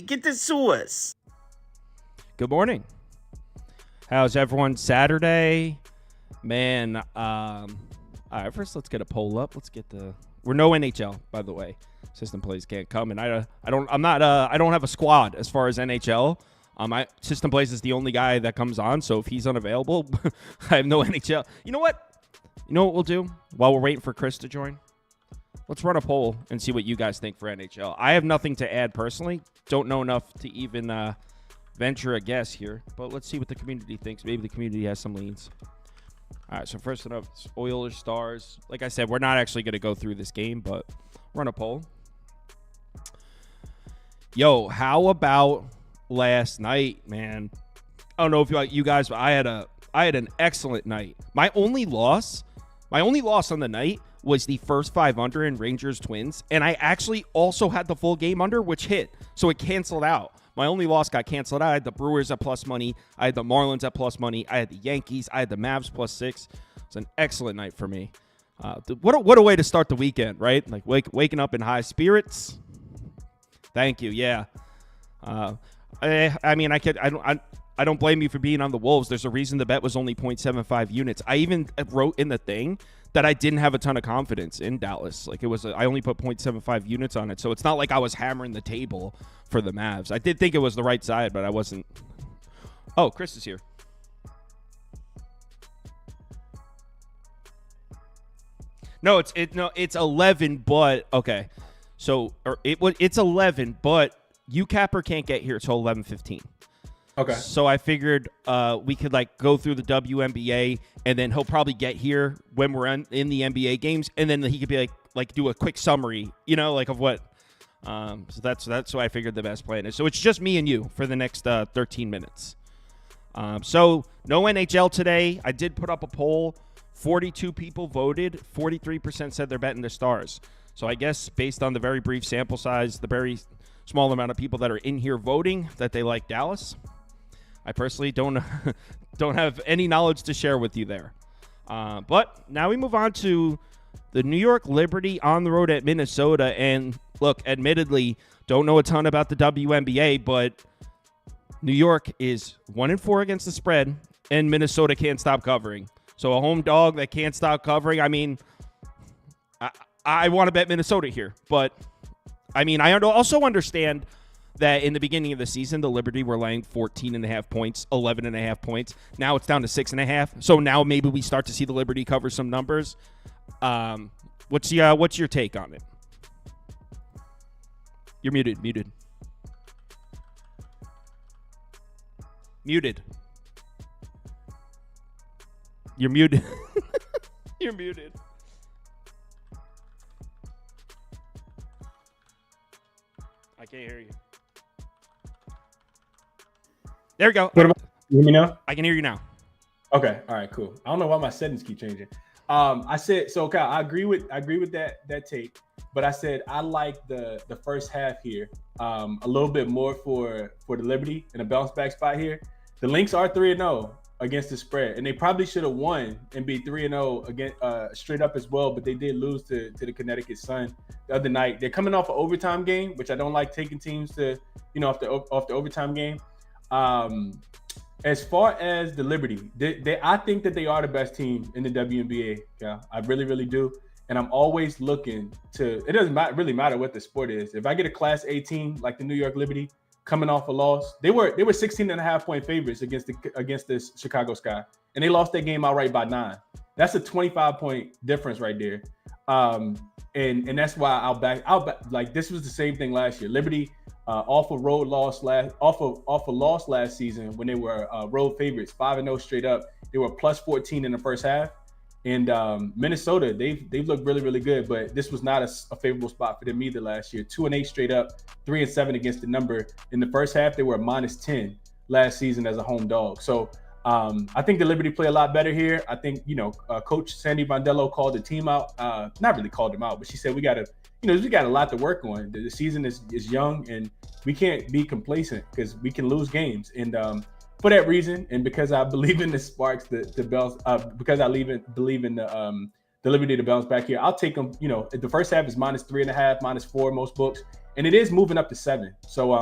Get the sauce. Good morning. How's everyone? Saturday, man. All right, first let's get a poll up. We're no NHL, by the way. System Plays can't come, and I don't have a squad as far as NHL. System Plays is the only guy that comes on, so if he's unavailable, I have no NHL. You know what we'll do while we're waiting for Chris to join? Let's run a poll and see what you guys think for NHL. I have nothing to add personally. Don't know enough to even venture a guess here, but let's see what the community thinks. Maybe the community has some leads. All right, so first up, Oilers, Stars. Like I said, we're not actually going to go through this game, but run a poll. Yo, how about last night, man? I don't know if you guys, but I had an excellent night. My only loss on the night was the first 5 under in Rangers Twins, and I actually also had the full game under, which hit, so it canceled out. My only loss got canceled out. I had the Brewers at plus money. I had the Marlins at plus money. I had the Yankees. I had the Mavs plus 6. It's an excellent night for me. What a way to start the weekend, right? Like waking up in high spirits. Thank you. Yeah. I don't blame you for being on the Wolves. There's a reason the bet was only 0.75 units. I even wrote in the thing that I didn't have a ton of confidence in Dallas. Like I only put 0.75 units on it. So it's not like I was hammering the table for the Mavs. I did think it was the right side, but I wasn't. Oh, Chris is here. No, it's 11, but okay. So it's 11, but UCapper can't get here till 11:15. Okay. So I figured we could go through the WNBA, and then he'll probably get here when we're in the NBA games, and then he could be like do a quick summary, of what. So that's why I figured the best plan is. So it's just me and you for the next 13 minutes. So no NHL today. I did put up a poll. 42 people voted. 43% said they're betting the Stars. So I guess based on the very brief sample size, the very small amount of people that are in here voting, that they like Dallas. I personally don't have any knowledge to share with you there. But now we move on to the New York Liberty on the road at Minnesota. And look, admittedly, don't know a ton about the WNBA, but New York is 1-4 against the spread, and Minnesota can't stop covering. So a home dog that can't stop covering. I mean, I want to bet Minnesota here, but I mean, I also understand that in the beginning of the season, the Liberty were laying 14.5 points, 11.5 points. Now it's down to 6.5. So now maybe we start to see the Liberty cover some numbers. What's your take on it? You're muted. You're muted. You're muted. I can't hear you. There we go. What about, you hear me now? I can hear you now. Okay. All right, cool. I don't know why my settings keep changing. I said, so Kyle, I agree with that take, but I said I like the first half here a little bit more for the Liberty in a bounce back spot here. The Lynx are 3-0 against the spread, and they probably should have won and be 3-0 again straight up as well, but they did lose to the Connecticut Sun the other night. They're coming off an overtime game, which I don't like taking teams to, off the overtime game. As far as the Liberty, I think that they are the best team in the WNBA. Yeah, I really, really do. And I'm always looking to. It doesn't really matter what the sport is. If I get a Class A team like the New York Liberty coming off a loss, they were 16.5 point favorites against this Chicago Sky, and they lost that game outright by 9. That's a 25 point difference right there. And that's why I'll back. Like this was the same thing last year. Liberty. Off a loss last season when they were road favorites, 5-0 straight up. They were plus 14 in the first half, and Minnesota they've looked really, really good, but this was not a favorable spot for them either last year. 2-8 straight up, 3-7 against the number in the first half. They were a -10 last season as a home dog. So I think the Liberty play a lot better here. I think Coach Sandy Vondello called the team out. Not really called them out, but she said we got a lot to work on. The season is young, and we can't be complacent because we can lose games. And for that reason, and because I believe in the Sparks, the Bells, because I believe in the Liberty to bounce back here, I'll take them. The first half is -3.5, -4 most books, and it is moving up to 7. So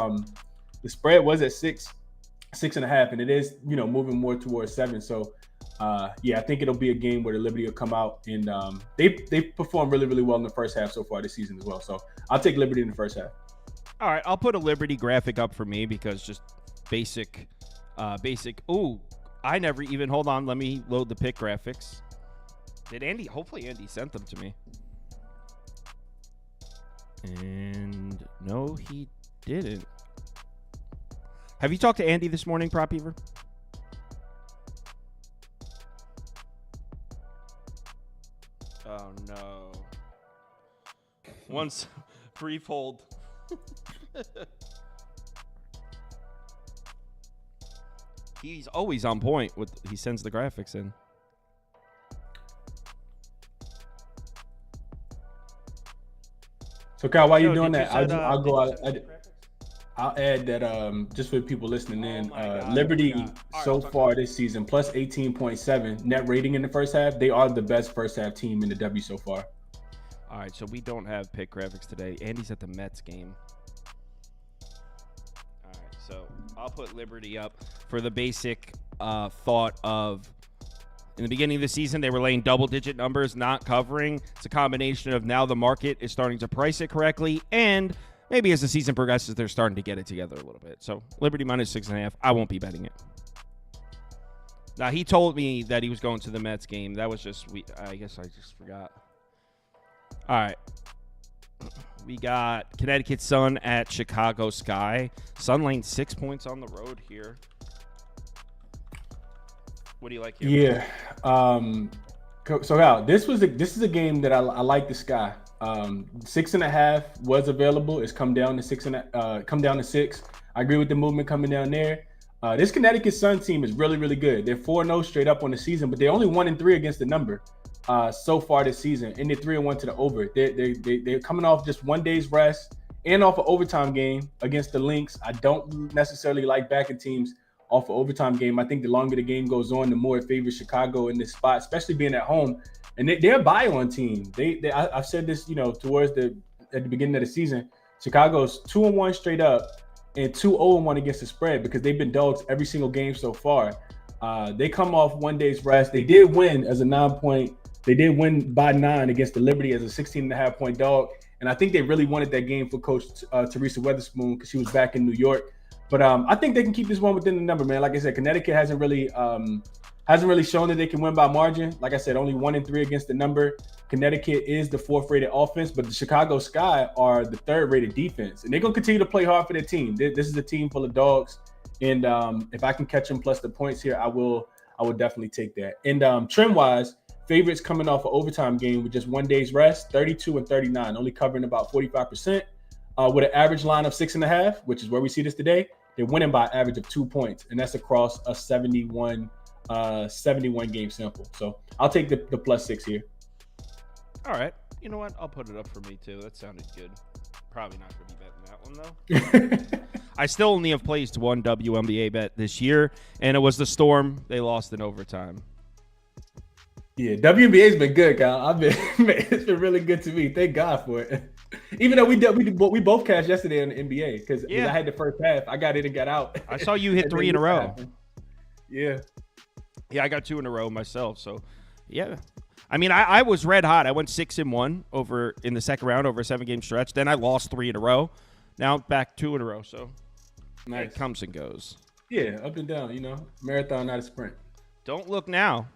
The spread was at 6.5, and it is, moving more towards 7. So, I think it'll be a game where the Liberty will come out, and they performed really, really well in the first half so far this season as well. So I'll take Liberty in the first half. All right, I'll put a Liberty graphic up for me because just basic. Ooh, I never even, hold on, let me load the pick graphics. Did Andy? Hopefully Andy sent them to me. And no, he didn't. Have you talked to Andy this morning, Prop Beaver? Oh, no. Once, brief hold. He's always on point he sends the graphics in. So Kyle, while you're doing that, I'll add that just for people listening in, Liberty so far this season plus 18.7 net rating in the first half. They are the best first half team in the W so far. All right, so we don't have pick graphics today. Andy's at the Mets game. All right, so I'll put Liberty up for the basic thought of, in the beginning of the season, they were laying double-digit numbers, not covering. It's a combination of now the market is starting to price it correctly, and maybe as the season progresses, they're starting to get it together a little bit. So Liberty minus 6.5. I won't be betting it. Now, he told me that he was going to the Mets game. That was just, I guess I just forgot. All right. We got Connecticut Sun at Chicago Sky. Sun laying 6 points on the road here. What do you like here? Yeah. So Al, this is a game that I like the Sky. 6.5 was available. It's come down to 6. I agree with the movement coming down there. This Connecticut Sun team is really, really good. They're 4-0 straight up on the season, but they're only 1-3 against the number so far this season, and they're 3-1 to the over. They're coming off just 1 day's rest and off an overtime game against the Lynx. I don't necessarily like backing teams off an overtime game. I think the longer the game goes on, the more it favors Chicago in this spot, especially being at home. And they're a buy-on team. I've said this, towards at the beginning of the season. Chicago's 2-1 straight up and 2-0-1 against the spread because they've been dogs every single game so far. They come off 1 day's rest. They did win as a 9-point. They did win by 9 against the Liberty as a 16.5-point dog. And I think they really wanted that game for Coach Teresa Weatherspoon because she was back in New York. But I think they can keep this one within the number, man. Like I said, Connecticut hasn't really shown that they can win by margin. Like I said, only 1-3 against the number. Connecticut is the 4th-rated offense, but the Chicago Sky are the 3rd-rated defense. And they're going to continue to play hard for their team. This is a team full of dogs. And if I can catch them plus the points here, I will definitely take that. And trend-wise, favorites coming off an overtime game with just 1 day's rest, 32 and 39, only covering about 45%. With an average line of 6.5, which is where we see this today, they're winning by an average of 2 points. And that's across a 71 game sample. So I'll take the plus 6 here. All right. You know what? I'll put it up for me too. That sounded good. Probably not going to be betting that one though. I still only have placed one WNBA bet this year, and it was the Storm. They lost in overtime. Yeah, WNBA's been good, Kyle. It's been really good to me. Thank God for it. Even though we both cashed yesterday in the NBA because I had the first half. I got in and got out. I saw you hit 3 in a row. Yeah. Yeah, I got 2 in a row myself. So, yeah. I mean, I was red hot. I went 6-1 over in the second round over a 7-game stretch. Then I lost 3 in a row. Now back 2 in a row. So, nice. It comes and goes. Yeah, up and down. Marathon, not a sprint. Don't look now.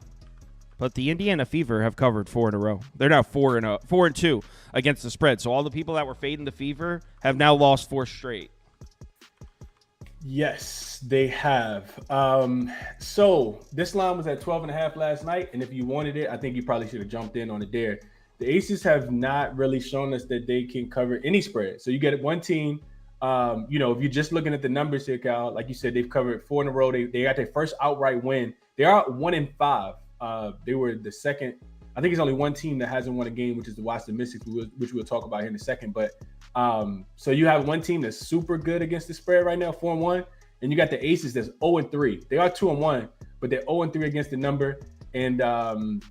But the Indiana Fever have covered 4 in a row. They're now 4-2 against the spread. So all the people that were fading the Fever have now lost 4 straight. Yes, they have. So this line was at 12.5 last night, and if you wanted it, I think you probably should have jumped in on it there. The Aces have not really shown us that they can cover any spread. So you get one team. If you're just looking at the numbers here, Kyle, like you said, they've covered 4 in a row. They got their first outright win. They are 1-5. They were the second. I think it's only one team that hasn't won a game, which is the Washington Mystics, which we'll talk about here in a second. But so you have one team that's super good against the spread right now, 4-1, and you got the Aces that's 0-3. They are 2-1, but they're 0-3 against the number. And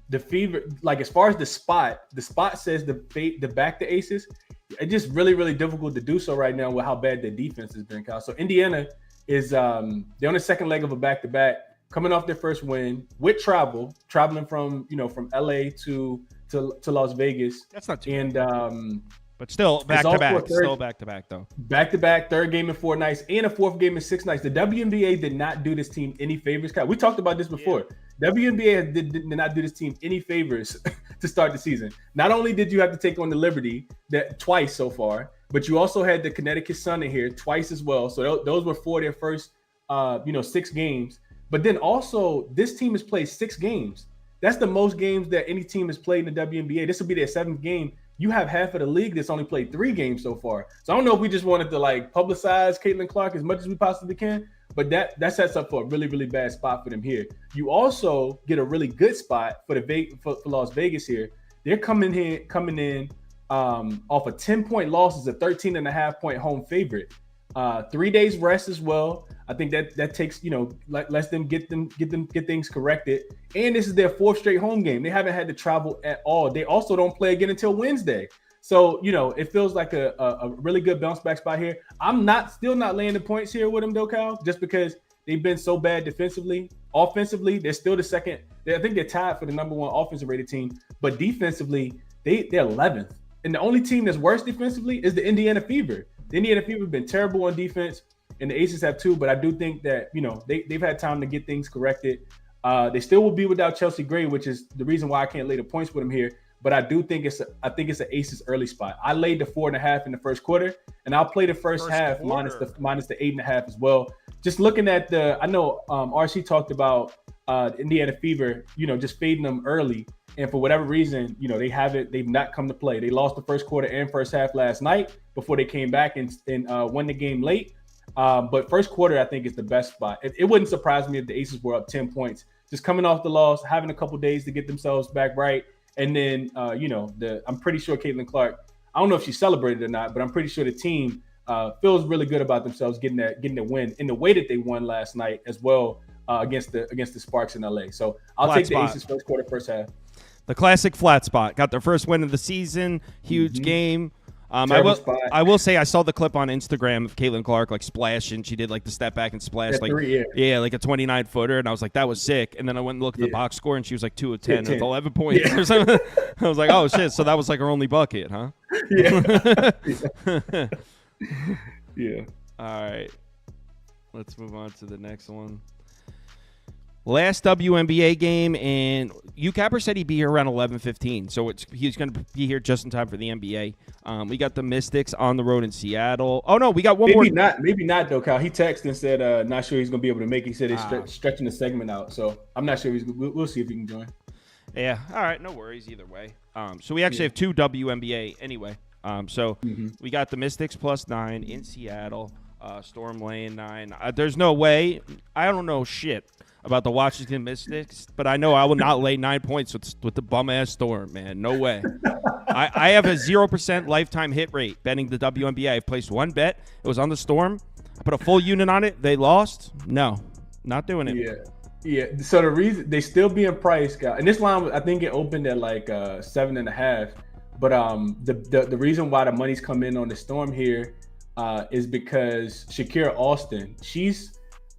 the Fever, like as far as the spot says the back the Aces. It's just really, really difficult to do so right now with how bad their defense has been, Kyle. So Indiana is they're on the second leg of a back-to-back, coming off their first win with traveling from LA to Las Vegas. That's not too bad. And but still back-to-back. Still back-to-back though. Back-to-back, third game in 4 nights, and a fourth game in 6 nights. The WNBA did not do this team any favors, Kyle. We talked about this before. Yeah. WNBA did not do this team any favors to start the season. Not only did you have to take on the Liberty twice so far, but you also had the Connecticut Sun in here twice as well. So those were 4 of their first 6 games. But then also this team has played 6 games. That's the most games that any team has played in the WNBA. This will be their 7th game. You have half of the league that's only played 3 games so far. So I don't know if we just wanted to publicize Caitlin Clark as much as we possibly can. But that sets up for a really, really bad spot for them here. You also get a really good spot for Las Vegas here. They're coming in off a 10-point loss as a 13.5-point home favorite. 3 days rest as well. I think that takes lets them get things corrected. And this is their 4th straight home game. They haven't had to travel at all. They also don't play again until Wednesday. So, it feels like a really good bounce back spot here. I'm still not laying the points here with them though, Kyle, just because they've been so bad defensively. Offensively, they're still the second. I think they're tied for the number 1 offensive rated team, but defensively, they're 11th. And the only team that's worse defensively is the Indiana Fever. The Indiana Fever have been terrible on defense, and the Aces have too, but I do think that, they've had time to get things corrected. They still will be without Chelsea Gray, which is the reason why I can't lay the points with them here. But I do think it's an Aces early spot. I laid the 4.5 in the first quarter, and I'll play the first half minus the 8.5 as well. Just looking at I know RC talked about Indiana Fever, just fading them early, and for whatever reason, they've not come to play. They lost the first quarter and first half last night before they came back and won the game late. But first quarter, I think is the best spot. It wouldn't surprise me if the Aces were up 10 points, just coming off the loss, having a couple days to get themselves back right. And then, I'm pretty sure Caitlin Clark, I don't know if she celebrated or not, but I'm pretty sure the team feels really good about themselves getting the win in the way that they won last night as well against the Sparks in LA. So I'll take the Aces first quarter, first half. The classic flat spot. Got their first win of the season. Huge game. I will say I saw the clip on Instagram of Caitlin Clark splashing. She did the step back and splash like a 29-footer, and I was like, that was sick. And then I went and looked at the box score, and she was 2 of 10 with 11 points or something. I was like, oh shit! So that was her only bucket, huh? Yeah. Yeah. All right, let's move on to the next one. Last WNBA game, and Capper said he'd be here around 11:15, so he's going to be here just in time for the NBA. We got the Mystics on the road in Seattle. Oh no, we got one more. Maybe not though, Kyle. He texted and said not sure he's going to be able to make it. He said he's stretching the segment out, so I'm not sure we'll see if he can join. Yeah, all right, no worries either way. So we actually have 2 WNBA anyway. We got the Mystics +9 in Seattle. Storm laying 9. There's no way. I don't know shit about the Washington Mystics, but I know I will not lay 9 points with the bum-ass Storm, man. No way. I have a 0% lifetime hit rate betting the WNBA. I've placed one bet. It was on the Storm. I put a full unit on it. They lost. No, not doing it. Yeah. So the reason they still being priced, and this line, I think it opened at 7.5. But the reason why the money's come in on the Storm here is because Shakira Austin,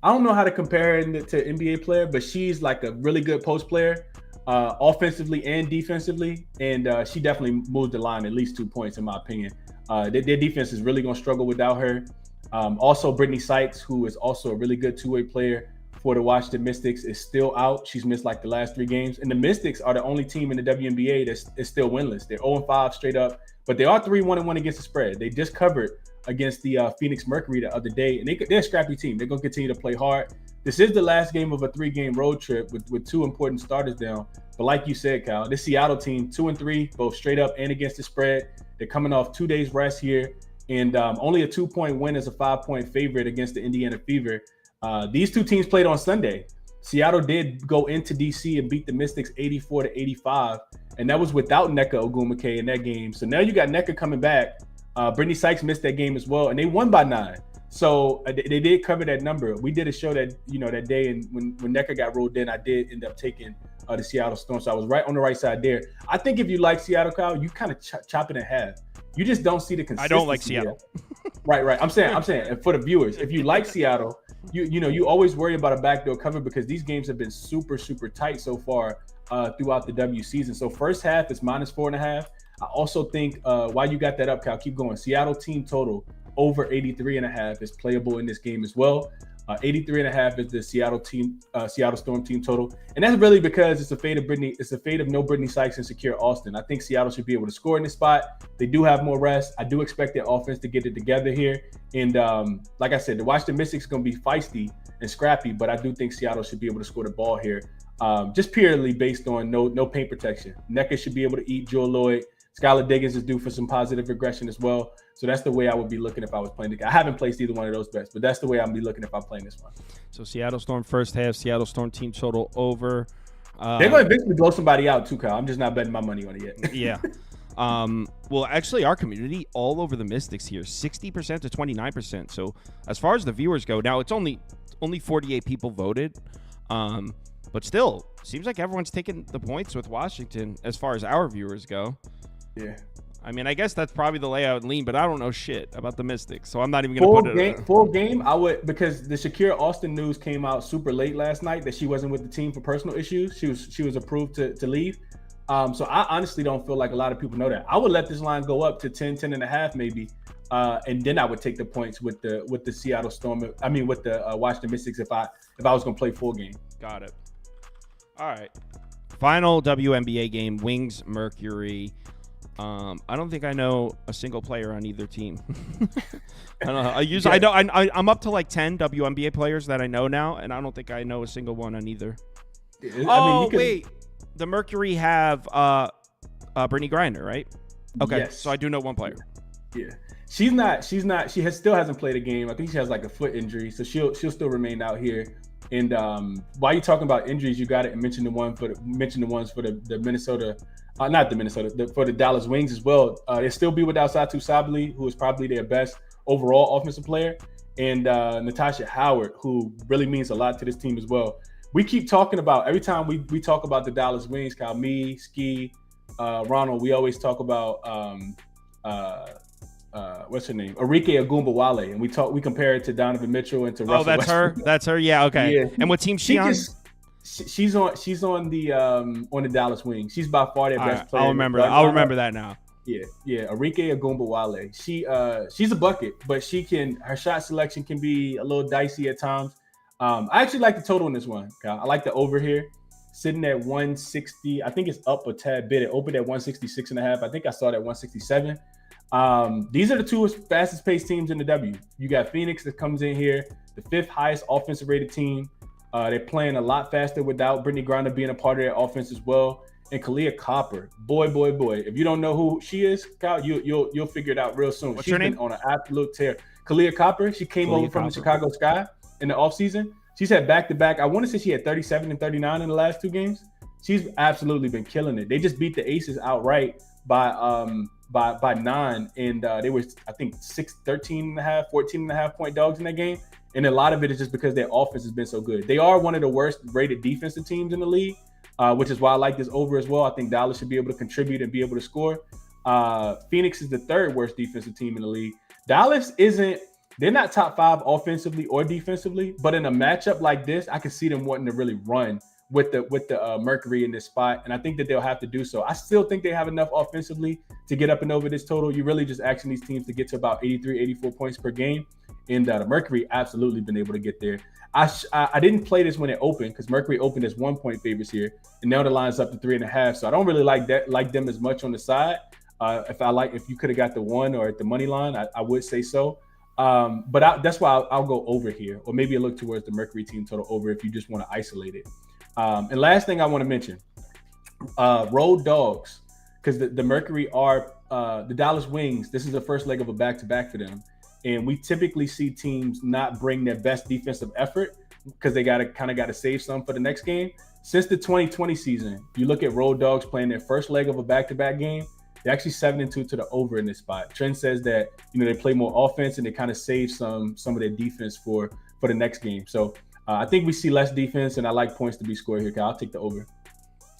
I don't know how to compare her to NBA player, but she's a really good post player, offensively and defensively, and she definitely moved the line at least 2 points in my opinion. Their defense is really going to struggle without her. Also, Brittany Sykes, who is also a really good two-way player for the Washington Mystics, is still out. She's missed the last 3 games, and the Mystics are the only team in the WNBA that's still winless. They're 0-5 straight up, but they are 3-1-1 against the spread. They just covered against the Phoenix Mercury the other day, and they're a scrappy team. They're going to continue to play hard. This is the last game of a 3-game road trip with 2 important starters down. But like you said, Kyle, this Seattle team, 2-3, both straight up and against the spread. They're coming off 2 days rest here, and only a 2-point win as a 5-point favorite against the Indiana Fever. These 2 teams played on Sunday. Seattle did go into DC and beat the Mystics 84-85, and that was without Nneka Ogwumike in that game. So now you got Nneka coming back. Brittany Sykes missed that game as well, and they won by 9. So they did cover that number. We did a show that, that day, and when NECA got rolled in, I did end up taking the Seattle Storm. So I was right on the right side there. I think if you like Seattle, Kyle, you kind of chop it in half. You just don't see the consistency. I don't like Seattle. Right. I'm saying for the viewers, if you like Seattle, you always worry about a backdoor cover because these games have been super, super tight so far throughout the W season. So first half is -4.5. I also think while you got that up, Kyle, keep going. Seattle team total over 83.5 is playable in this game as well. 83.5 is the Seattle Storm team total, and that's really because it's a fate of no Brittany Sykes and secure Austin. I think Seattle should be able to score in this spot. They do have more rest. I do expect their offense to get it together here, and like I said, the Washington Mystics is going to be feisty and scrappy, but I do think Seattle should be able to score the ball here, just purely based on no paint protection. NECA should be able to eat Joel Lloyd. Skylar Diggins is due for some positive regression as well. So that's the way I would be looking if I was playing the game. I haven't placed either one of those bets, but that's the way I'd be looking if I'm playing this one. So Seattle Storm first half, Seattle Storm team total over. They're going to eventually blow somebody out too, Kyle. I'm just not betting my money on it yet. Yeah. Well, actually, our community all over the Mystics here, 60% to 29%. So as far as the viewers go, now it's only 48 people voted. But still, seems like everyone's taking the points with Washington as far as our viewers go. Yeah. I mean, I guess that's probably the way I would lean, but I don't know shit about the Mystics, so I'm not even going to put it. Full game, I would, because the Shakira Austin news came out super late last night that she wasn't with the team for personal issues. She was approved to leave. So I honestly don't feel like a lot of people know that. I would let this line go up to 10.5 maybe, and then I would take the points with the Seattle Storm. I mean, with the Washington Mystics if I was going to play full game. Got it. All right. Final WNBA game, Wings Mercury. I don't think I know a single player on either team. I don't know. I'm up to like 10 WNBA players that I know now, and I don't think I know a single one on either. Wait. The Mercury have Brittany Griner, right? Okay, yes. So I do know one player. Yeah. She still hasn't played a game. I think she has like a foot injury, so she'll still remain out here. And while you're talking about injuries, you got to mention the ones for the Minnesota, not the Minnesota, for the Dallas Wings as well. They still be without Satu Sabali, who is probably their best overall offensive player, and Natasha Howard, who really means a lot to this team as well. We keep talking about, every time we talk about the Dallas Wings, Kyle, me, Ski, Ronald, we always talk about what's her name? Arike Agumbawale, and we compare it to Donovan Mitchell and to Russell Westbrook. That's her. Yeah, okay. Yeah. And what team she on? She's on the Dallas Wings. She's by far their best player. I'll remember that now. Yeah. Arike Agumbawale. She's a bucket, but her shot selection can be a little dicey at times. I actually like the total in this one, Kyle. I like the over here, sitting at 160. I think it's up a tad bit. It opened at 166.5. I think I saw it at 167. These are the two fastest paced teams in the W. You got Phoenix that comes in here, the 5th highest offensive rated team. They're playing a lot faster without Brittany Griner being a part of their offense as well. And Kalia Copper, boy. If you don't know who she is, Kyle, you'll figure it out real soon. What's her name? Been on an absolute tear. Kalia Copper, she came over from the Chicago Sky in the offseason. She's had back-to-back. I want to say she had 37 and 39 in the last 2 games. She's absolutely been killing it. They just beat the Aces outright by 9, and they were, I think, 14.5 point dogs in that game. And a lot of it is just because their offense has been so good. They are one of the worst rated defensive teams in the league, which is why I like this over as well. I think Dallas should be able to contribute and be able to score. Phoenix is the 3rd worst defensive team in the league. Dallas they're not top 5 offensively or defensively, but in a matchup like this, I can see them wanting to really run with the Mercury in this spot, and I think that they'll have to do so. I still think they have enough offensively to get up and over this total. You're really just asking these teams to get to about 83, 84 points per game, and the Mercury absolutely been able to get there. I didn't play this when it opened because Mercury opened as 1-point favorites here, and now the line's up to 3.5. So I don't really like them as much on the side. If you could have got the 1 or at the money line, I would say so. But that's why I'll go over here, or maybe a look towards the Mercury team total over if you just want to isolate it. And last thing I want to mention, road dogs, because the Mercury are the Dallas Wings. This is the first leg of a back-to-back for them. And we typically see teams not bring their best defensive effort because they got to save some for the next game. Since the 2020 season, you look at road dogs playing their first leg of a back-to-back game, They're actually 7-2 to the over in this spot. Trend says that they play more offense and they kind of save some of their defense for the next game. So I think we see less defense, and I like points to be scored here. I'll take the over.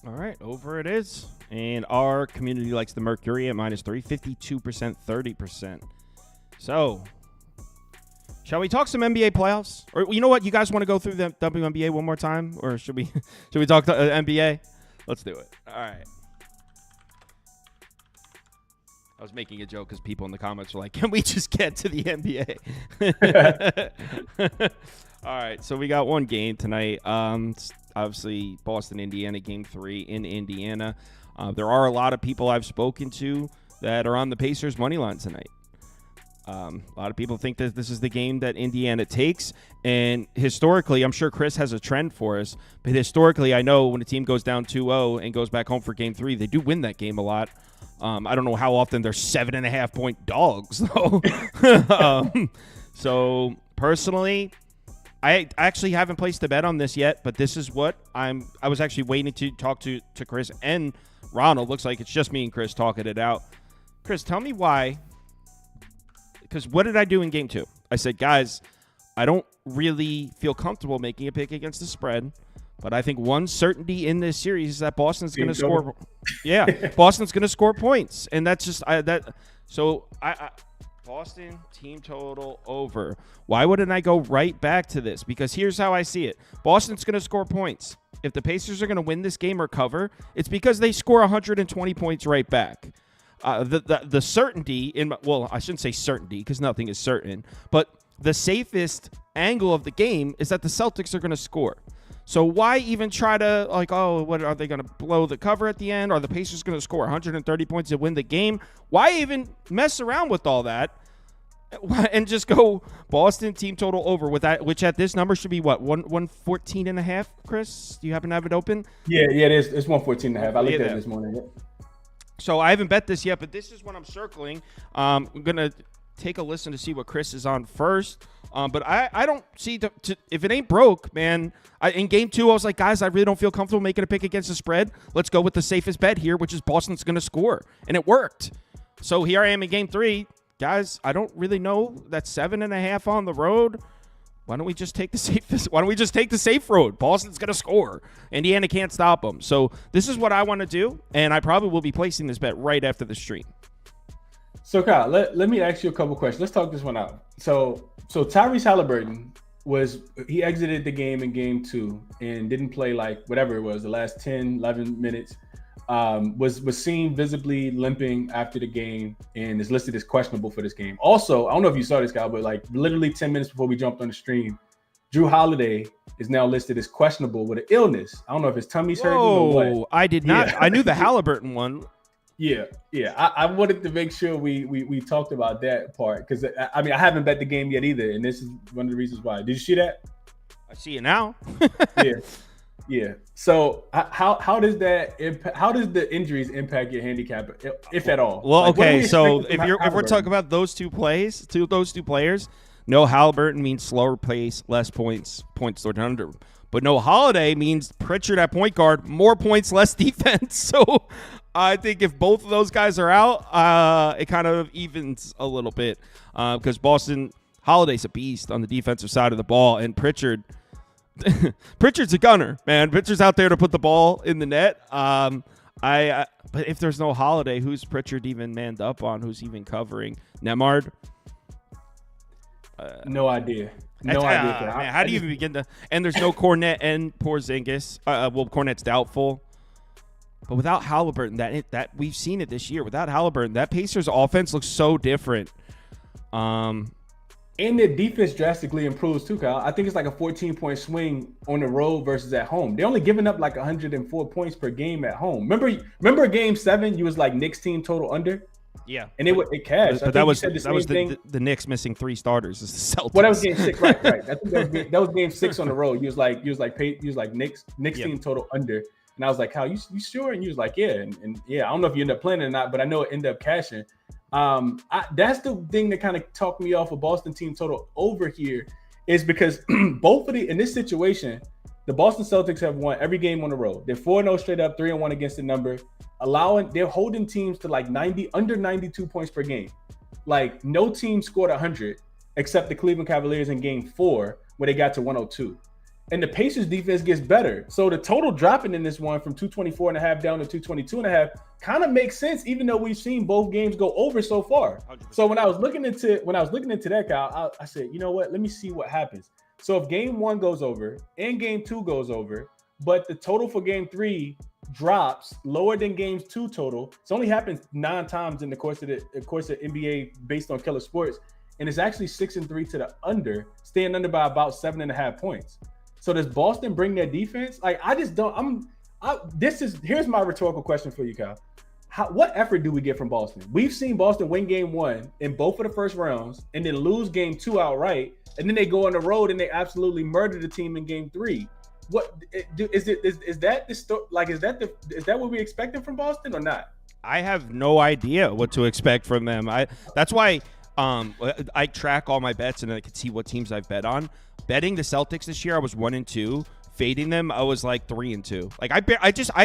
All right, over it is. And our community likes the Mercury at -3, 52%, 30%. So, shall we talk some NBA playoffs? Or you know what? You guys want to go through the WNBA one more time, or should we talk to NBA? Let's do it. All right. I was making a joke because people in the comments were like, "Can we just get to the NBA?" All right, so we got one game tonight. Obviously, Boston, Indiana, Game 3 in Indiana. There are a lot of people I've spoken to that are on the Pacers' money line tonight. A lot of people think that this is the game that Indiana takes, and historically, I'm sure Chris has a trend for us, but historically, I know when a team goes down 2-0 and goes back home for Game 3, they do win that game a lot. I don't know how often they're 7.5-point dogs, though. So, personally, I actually haven't placed a bet on this yet, but this is what I was actually waiting to talk to Chris and Ronald. Looks like it's just me and Chris talking it out. Chris, tell me why. Because what did I do in Game 2? I said, guys, I don't really feel comfortable making a pick against the spread, but I think one certainty in this series is that Boston's going to score. Yeah, Boston's going to score points, and that's just Boston team total over. Why wouldn't I go right back to this? Because here's how I see it. Boston's going to score points. If the Pacers are going to win this game or cover, it's because they score 120 points right back. The certainty I shouldn't say certainty because nothing is certain, but the safest angle of the game is that the Celtics are going to score. So why even try to what are they going to blow the cover at the end? Are the Pacers going to score 130 points to win the game? Why even mess around with all that and just go Boston team total over with that, which at this number should be what, 114.5? Chris, do you happen to have it open? Yeah, it is. It's 114.5. I looked at it this morning. Yep. So I haven't bet this yet, but this is what I'm circling. I'm going to take a listen to see what Chris is on first. But I don't see if it ain't broke, man. In Game 2, I was like, guys, I really don't feel comfortable making a pick against the spread. Let's go with the safest bet here, which is Boston's going to score. And it worked. So here I am in Game 3. Guys, I don't really know. That's 7.5 on the road. Why don't we just take the safest? Why don't we just take the safe road? Boston's going to score. Indiana can't stop them. So this is what I want to do, and I probably will be placing this bet right after the stream. So, Kyle, let me ask you a couple questions. Let's talk this one out. So Tyrese Halliburton he exited the game in Game 2 and didn't play whatever it was, the last 10, 11 minutes. Was seen visibly limping after the game and is listed as questionable for this game. Also, I don't know if you saw this, guy, but literally 10 minutes before we jumped on the stream, Drew Holiday is now listed as questionable with an illness. I don't know if his tummy's hurting or what. I did not. Yeah. I knew the Halliburton one. Yeah. I wanted to make sure we talked about that part because I haven't bet the game yet either, and this is one of the reasons why. Did you see that? I see it now. Yeah. So how does the injuries impact your handicap, if at all? Well, okay. So if we're talking about those two players, no Halliburton means slower pace, less points scored under. But no Holiday means Pritchard at point guard, more points, less defense. So I think if both of those guys are out, it kind of evens a little bit because Holiday's a beast on the defensive side of the ball, and Pritchard's a gunner, man. Pritchard's out there to put the ball in the net. But if there's no Holiday, who's Pritchard even manned up on? Who's even covering? Nemard? No idea. No idea. Man, how do you even begin to? And there's no Cornet and Porzingis. Cornet's doubtful. But without Halliburton, that we've seen it this year. Without Halliburton, that Pacers offense looks so different. And their defense drastically improves too, Kyle. I think it's like a 14-point swing on the road versus at home. They're only giving up 104 points per game at home. Remember Game 7? You was Knicks team total under. Yeah, and it cashed. But that was the Knicks missing 3 starters. Is the Celtics. Well, that was Game 6, right? I think that was Game 6 on the road. You was like Knicks team total under, and I was like, "How you sure?" And you was like, "Yeah," and yeah. I don't know if you end up playing or not, but I know it ended up cashing. That's the thing that kind of talked me off of Boston team total over here is because in this situation, the Boston Celtics have won every game on the road. They're 4-0 straight up, 3-1 against the number. they're holding teams to like under 92 points per game. Like no team scored 100 except the Cleveland Cavaliers in game 4 where they got to 102. And the Pacers defense gets better. So the total dropping in this one from 224.5 down to 222.5 kind of makes sense, even though we've seen both games go over so far. 100%. So when I was looking into that, Kyle, I said, you know what? Let me see what happens. So if game 1 goes over and game 2 goes over, but the total for game 3 drops lower than games 2 total, it's only happened 9 times in the course of NBA based on Killer Sports, and it's actually 6-3 to the under, staying under by about 7.5 points. So does Boston bring their defense? Like, I just don't. Here's my rhetorical question for you, Kyle. What effort do we get from Boston? We've seen Boston win game 1 in both of the first rounds, and then lose game 2 outright, and then they go on the road and they absolutely murder the team in game 3. What is that what we expected from Boston or not? I have no idea what to expect from them. That's why I track all my bets and I can see what teams I've bet on. Betting the Celtics this year, I was 1-2. Fading them, I was like 3-2. Like I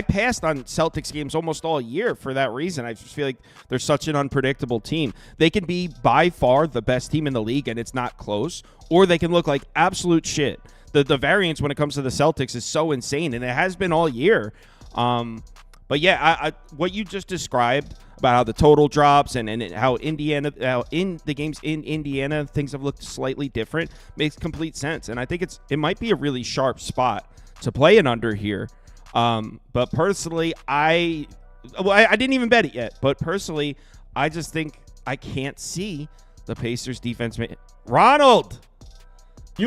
passed on Celtics games almost all year for that reason. I just feel like they're such an unpredictable team. They can be by far the best team in the league and it's not close, or they can look like absolute shit. The variance when it comes to the Celtics is so insane, and it has been all year. But yeah, what you just described about how the total drops and how in the games in Indiana things have looked slightly different makes complete sense. And I think it might be a really sharp spot to play an under here. But personally, I didn't even bet it yet. But personally, I just think I can't see the Pacers defense. Ronald,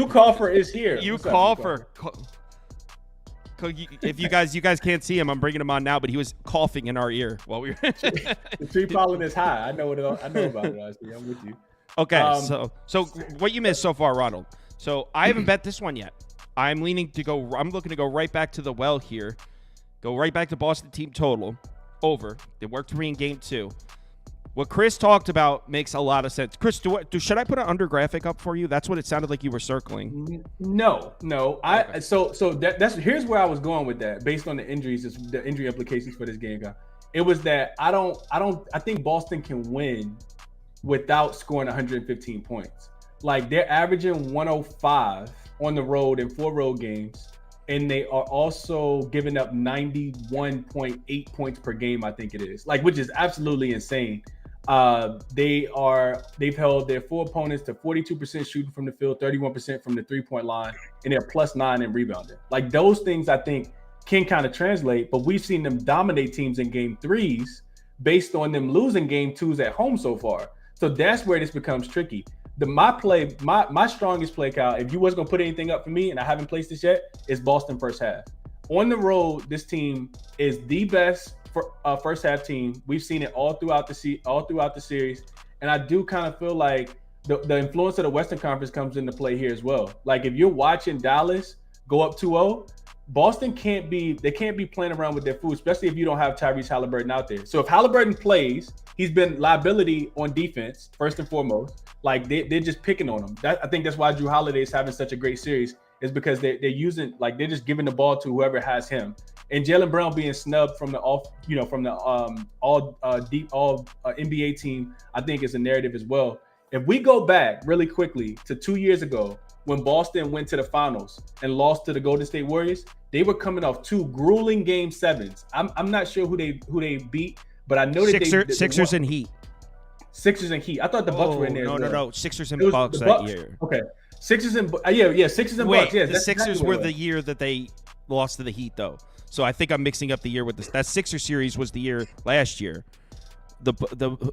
Coffer is here. Coffer. If you guys can't see him, I'm bringing him on now, but he was coughing in our ear while we were. The tree pollen is high. I know about it. Honestly. I'm with you. Okay, so what you missed so far, Ronald. So I haven't bet this one yet. I'm looking to go right back to the well here. Go right back to Boston team total over. It worked for me in game 2. What Chris talked about makes a lot of sense. Chris, should I put an under graphic up for you? That's what it sounded like you were circling. No. Okay. That's here's where I was going with that, based on the injuries, the injury implications for this game, guy. It was that I think Boston can win without scoring 115 points. Like, they're averaging 105 on the road in 4 road games, and they are also giving up 91.8 points per game, I think it is. Like, which is absolutely insane. They've held their 4 opponents to 42% shooting from the field, 31% from the 3-point line, and they're +9 in rebounding. Like, those things I think can kind of translate, but we've seen them dominate teams in game 3s based on them losing game 2s at home so far. So that's where this becomes tricky. My strongest play, Kyle, if you wasn't gonna put anything up for me, and I haven't placed this yet, is Boston first half. On the road, this team is the best first half team. We've seen it all throughout the series, and I do kind of feel like the influence of the Western Conference comes into play here as well. Like, if you're watching Dallas go up 2-0, Boston can't be playing around with their food, especially if you don't have Tyrese Halliburton out there. So if Halliburton plays, he's been liability on defense first and foremost. Like, they're just picking on him. I think that's why Drew Holiday is having such a great series, is because they're just giving the ball to whoever has him. And Jaylen Brown being snubbed from the all NBA team, I think is a narrative as well. If we go back really quickly to 2 years ago, when Boston went to the finals and lost to the Golden State Warriors, they were coming off 2 grueling game 7s. I'm not sure who they beat, but I know that Sixers and Heat. Sixers and Heat. I thought the Bucks were in there. No. Sixers and Bucks that year. Okay. Sixers and Bucks. Yeah, the Sixers were the year that they lost to the Heat, though. So I think I'm mixing up the year with this. That Sixers series was the year last year.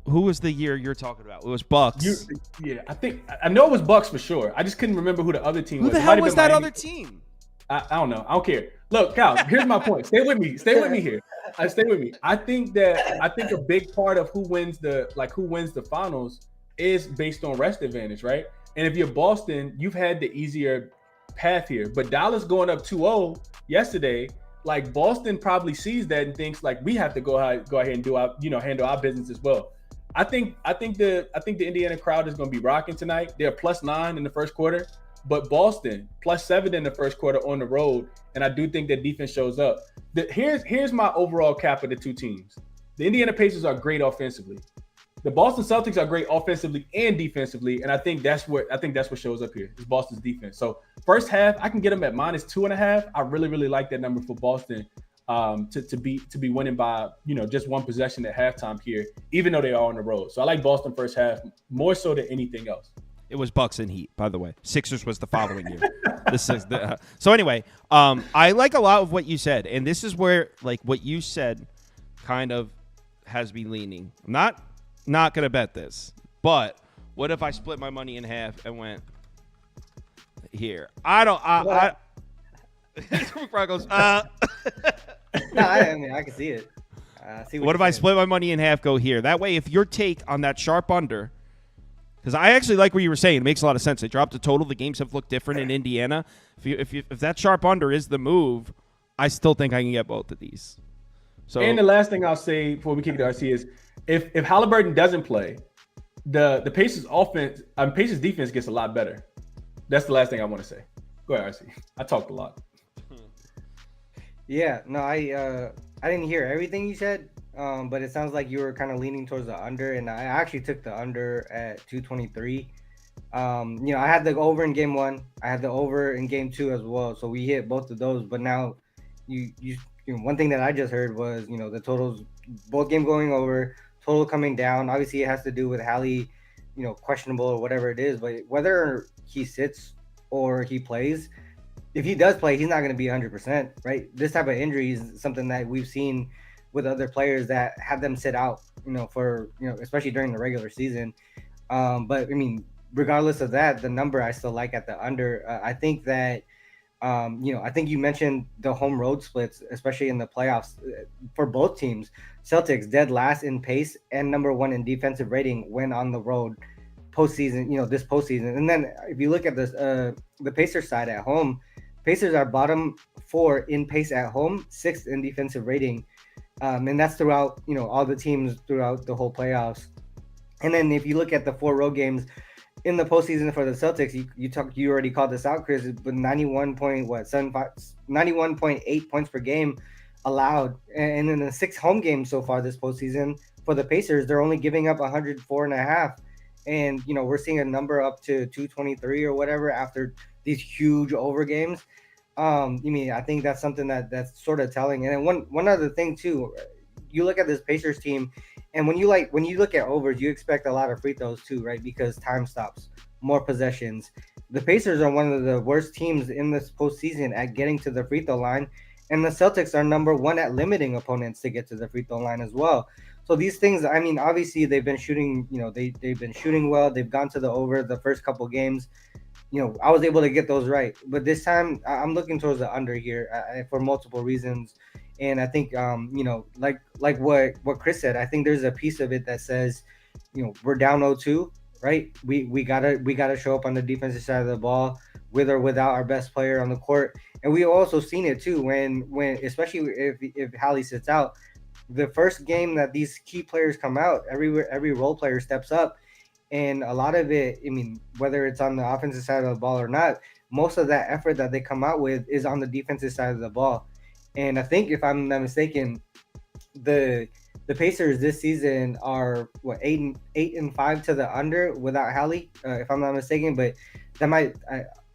Who was the year you're talking about? It was Bucks. I know it was Bucks for sure. I just couldn't rember who the other team was. Who the hell was that other team? I don't know. I don't care. Look, Kyle, here's my point. Stay with me. Stay with me here. Stay with me. I think a big part of who wins the finals is based on rest advantage, right? And if you're Boston, you've had the easier path here. But Dallas going up 2-0 yesterday, like, Boston probably sees that and thinks, like, we have to go ahead and do our, handle our business as well. I think the Indiana crowd is going to be rocking tonight. They're +9 in the first quarter, but Boston +7 in the first quarter on the road, and I do think that defense shows up. Here's my overall cap of the two teams. The Indiana Pacers are great offensively. The Boston Celtics are great offensively and defensively, and I think that's what shows up here is Boston's defense. So first half, I can get them at -2.5. I really, really like that number for Boston to be winning by just one possession at halftime here, even though they are on the road. So I like Boston first half more so than anything else. It was Bucks and Heat, by the way. Sixers was the following year. So anyway, I like a lot of what you said, and this is where like what you said kind of has me leaning. I'm not gonna bet this, but what if I split my money in half and went here? Broncos. No, I mean I can see it. What if I split my money in half? Go here. That way, if your take on that sharp under. Because I actually like what you were saying. It makes a lot of sense. They dropped the total. The games have looked different in Indiana. If that sharp under is the move, I still think I can get both of these. So, and the last thing I'll say before we kick it to RC is if Halliburton doesn't play, the Pacers offense, Pacers defense gets a lot better. That's the last thing I want to say. Go ahead, RC. I talked a lot. Yeah, no, I didn't hear everything you said. But it sounds like you were kind of leaning towards the under, and I actually took the under at 223. I had the over in game 1. I had the over in game 2 as well. So we hit both of those. But now you one thing that I just heard was, the totals, both game going over, total coming down. Obviously it has to do with Hallie, questionable or whatever it is, but whether he sits or he plays, if he does play, he's not going to be 100%, right? This type of injury is something that we've seen with other players that have them sit out, for, especially during the regular season. But I mean, regardless of that, the number I still like at the under. I think that, I think you mentioned the home road splits, especially in the playoffs for both teams. Celtics dead last in pace and number 1 in defensive rating when on the road postseason, this postseason. And then if you look at this, the Pacers side at home, Pacers are bottom 4 in pace at home, 6th in defensive rating. And that's throughout, all the teams throughout the whole playoffs. And then if you look at the 4 road games in the postseason for the Celtics, you already called this out, Chris, but 91.8 points per game allowed. And in the 6 home games so far this postseason for the Pacers, they're only giving up 104.5. And, we're seeing a number up to 223 or whatever after these huge over games. I think that's something that's sort of telling. And then one other thing too, you look at this Pacers team, and when you look at overs, you expect a lot of free throws too, right? Because time stops, more possessions. The Pacers are one of the worst teams in this postseason at getting to the free throw line, and the Celtics are number 1 at limiting opponents to get to the free throw line as well. So these things, I mean, obviously they've been shooting, they've been shooting well. They've gone to the over the first couple games. I was able to get those right, but this time I'm looking towards the under here for multiple reasons. And I think, like what Chris said, I think there's a piece of it that says, we're down 0-2, right? We gotta show up on the defensive side of the ball with or without our best player on the court. And we also seen it too when especially if Hallie sits out, the first game that these key players come out, every role player steps up. And a lot of it, I mean, whether it's on the offensive side of the ball or not, most of that effort that they come out with is on the defensive side of the ball. And I think, if I'm not mistaken, the Pacers this season are 8-5 to the under without Hallie, if I'm not mistaken. But that might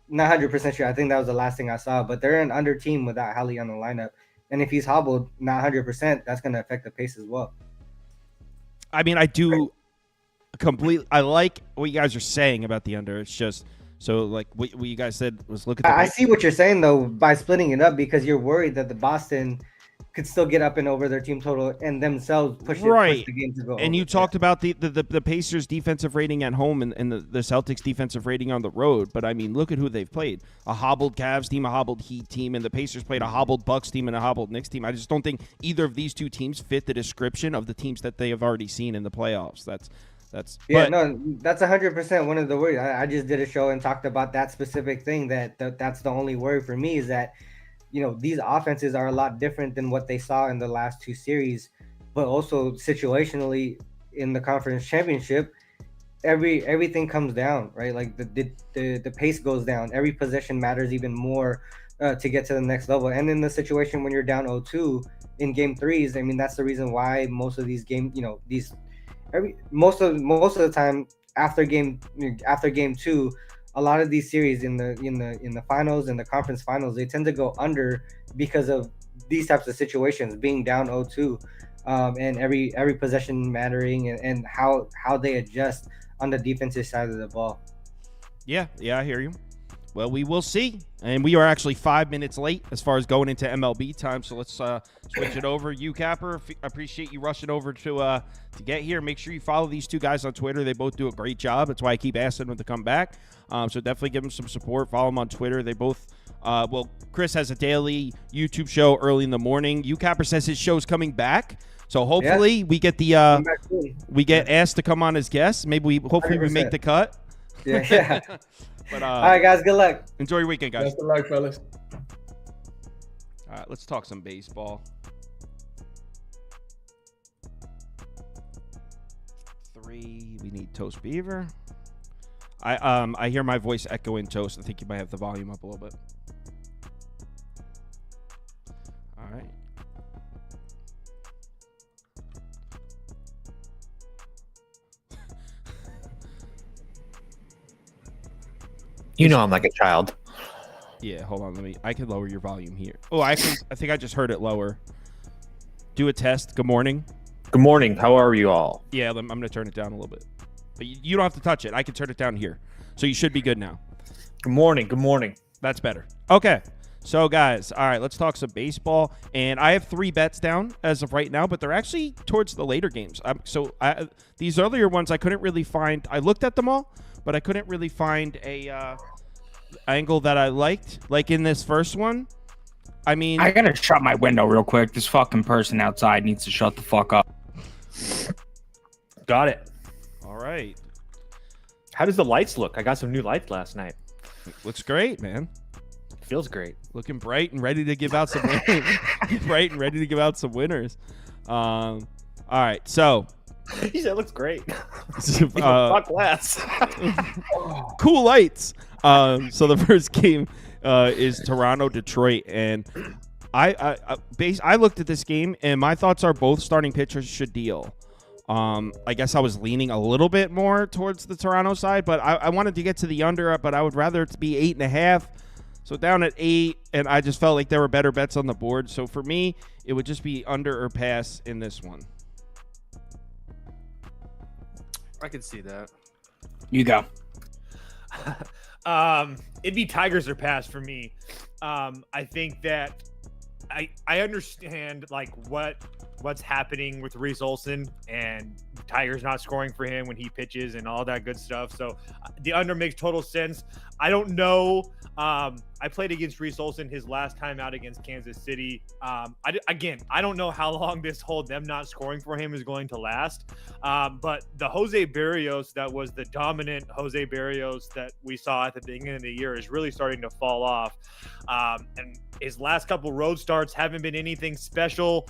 not 100% sure. I think that was the last thing I saw. But they're an under team without Hallie on the lineup. And if he's hobbled, not 100%, that's going to affect the pace as well. I mean, I do. I like what you guys are saying about the under. It's just so like what you guys said was look at. I see what you're saying though by splitting it up, because you're worried that the Boston could still get up and over their team total and themselves push the game to go. And you talked about the Pacers defensive rating at home and the Celtics defensive rating on the road. But I mean, look at who they've played: a hobbled Cavs team, a hobbled Heat team, and the Pacers played a hobbled Bucks team and a hobbled Knicks team. I just don't think either of these two teams fit the description of the teams that they have already seen in the playoffs. That's 100% one of the worries. I just did a show and talked about that specific thing. That's the only worry for me is that, these offenses are a lot different than what they saw in the last 2 series, but also situationally in the conference championship, everything comes down, right? Like the pace goes down. Every possession matters even more to get to the next level. And in the situation when you're down 0-2, in game threes. I mean, that's the reason why most of these games, most of the time after game two, a lot of these series in the finals and the conference finals, they tend to go under because of these types of situations, being down 0-2, and every possession mattering, and how they adjust on the defensive side of the ball. Yeah, I hear you. Well, we will see. And we are actually 5 minutes late as far as going into MLB time. So let's switch it over. You, Capper, appreciate you rushing over to get here. Make sure you follow these two guys on Twitter. They both do a great job. That's why I keep asking them to come back. So definitely give them some support. Follow them on Twitter. They both, Chris has a daily YouTube show early in the morning. You, Capper, says his show's coming back. So hopefully we get asked to come on as guests. Maybe hopefully 100%. We make the cut. Yeah. But, all right, guys. Good luck. Enjoy your weekend, guys. Best of luck, fellas. All right, let's talk some baseball. 3. We need Toast Beaver. I hear my voice echoing, Toast. I think you might have the volume up a little bit. All right. You know I'm like a child. Yeah, hold on. I can lower your volume here. Oh, I think I just heard it lower. Do a test. Good morning. Good morning. How are you all? Yeah, I'm going to turn it down a little bit. But you don't have to touch it. I can turn it down here. So you should be good now. Good morning. Good morning. That's better. Okay. So, guys, all right, let's talk some baseball. And I have 3 bets down as of right now, but they're actually towards the later games. These earlier ones I couldn't really find. I looked at them all, but I couldn't really find a angle that I liked. Like in this first one, I mean, I gotta shut my window real quick. This fucking person outside needs to shut the fuck up. Got it. All right. How does the lights look? I got some new lights last night. Looks great, man. Feels great. Looking bright and ready to give out some winners. Bright and ready to give out some winners. All right, so He said, looks great. Fuck less. Cool lights. So the first game is Toronto-Detroit, and I looked at this game, and my thoughts are both starting pitchers should deal. I guess I was leaning a little bit more towards the Toronto side, but I wanted to get to the under, but I would rather it to be 8.5. So down at 8, and I just felt like there were better bets on the board. So for me, it would just be under or pass in this one. I can see that. You go. It'd be Tigers or pass for me. I think that I understand like what's happening with Reese Olson and Tigers not scoring for him when he pitches and all that good stuff. So the under makes total sense. I don't know. I played against Reese Olson his last time out against Kansas City. I don't know how long this whole them not scoring for him is going to last. But the Jose Berrios that was the dominant Jose Berrios that we saw at the beginning of the year is really starting to fall off. And his last couple road starts haven't been anything special.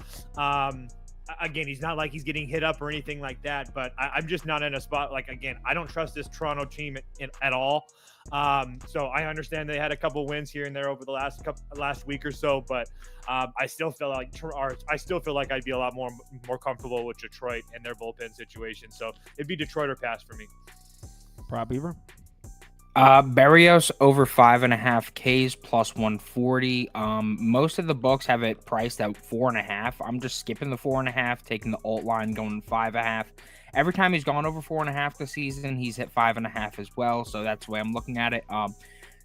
Again, he's not like he's getting hit up or anything like that, but I'm just not in a spot. Like, again, I don't trust this Toronto team at all. So I understand they had a couple wins here and there over the last week or so, but I still feel like I'd be a lot more comfortable with Detroit and their bullpen situation. So it'd be Detroit or pass for me. Prop Beaver. Berrios over 5.5 Ks plus 140. Most of the books have it priced at 4.5. I'm just skipping the 4.5, taking the alt line, going 5.5. Every time he's gone over 4.5 this season, he's hit 5.5 as well. So that's the way I'm looking at it.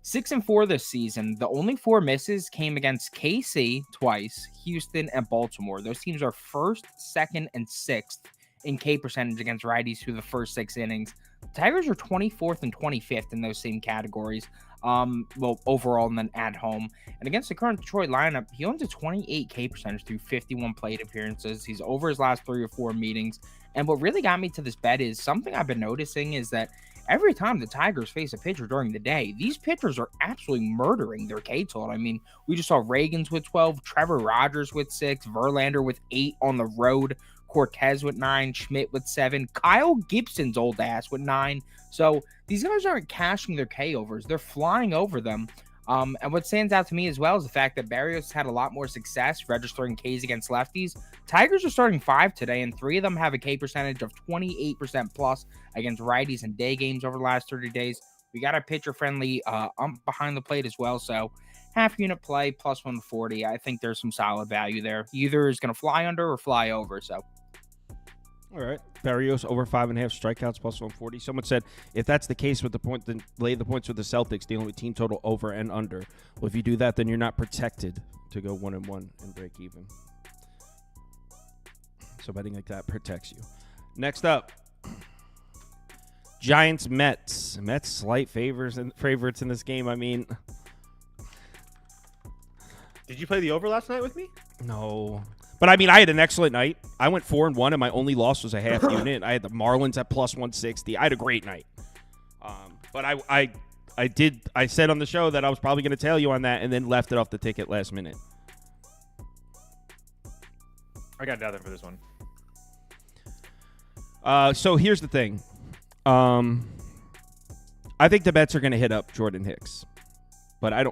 6-4 this season. The only 4 misses came against KC twice, Houston, and Baltimore. Those teams are 1st, 2nd, and 6th in K percentage against righties through the first 6 innings. The Tigers are 24th and 25th in those same categories. Overall and then at home. And against the current Detroit lineup, he owns a 28 K percentage through 51 plate appearances. He's over his last 3 or 4 meetings. And what really got me to this bet is something I've been noticing is that every time the Tigers face a pitcher during the day, these pitchers are absolutely murdering their K total. I mean, we just saw Reagans with 12, Trevor Rogers with 6, Verlander with 8 on the road, Cortez with 9, Schmidt with 7, Kyle Gibson's old ass with 9. So these guys aren't cashing their K overs. They're flying over them. And what stands out to me as well is the fact that Barrios had a lot more success registering Ks against lefties. Tigers are starting 5 today, and 3 of them have a K percentage of 28% plus against righties in day games over the last 30 days. We got a pitcher-friendly ump behind the plate as well, so half unit play plus 140. I think there's some solid value there. Either is going to fly under or fly over, so. All right. Barrios over 5.5 strikeouts plus 140. Someone said if that's the case with the point, then lay the points with the Celtics, dealing with team total over and under. Well, if you do that, then you're not protected to go 1-1 and break even. So betting like that protects you. Next up, Giants Mets. Mets slight favorites in this game. I mean, Did you play the over last night with me? no. But, I mean, I had an excellent night. I went 4-1, and my only loss was a half unit. I had the Marlins at plus 160. I had a great night. But I said on the show that I was probably going to tell you on that and then left it off the ticket last minute. I got nothing for this one. So here's the thing. I think the Mets are going to hit up Jordan Hicks. But I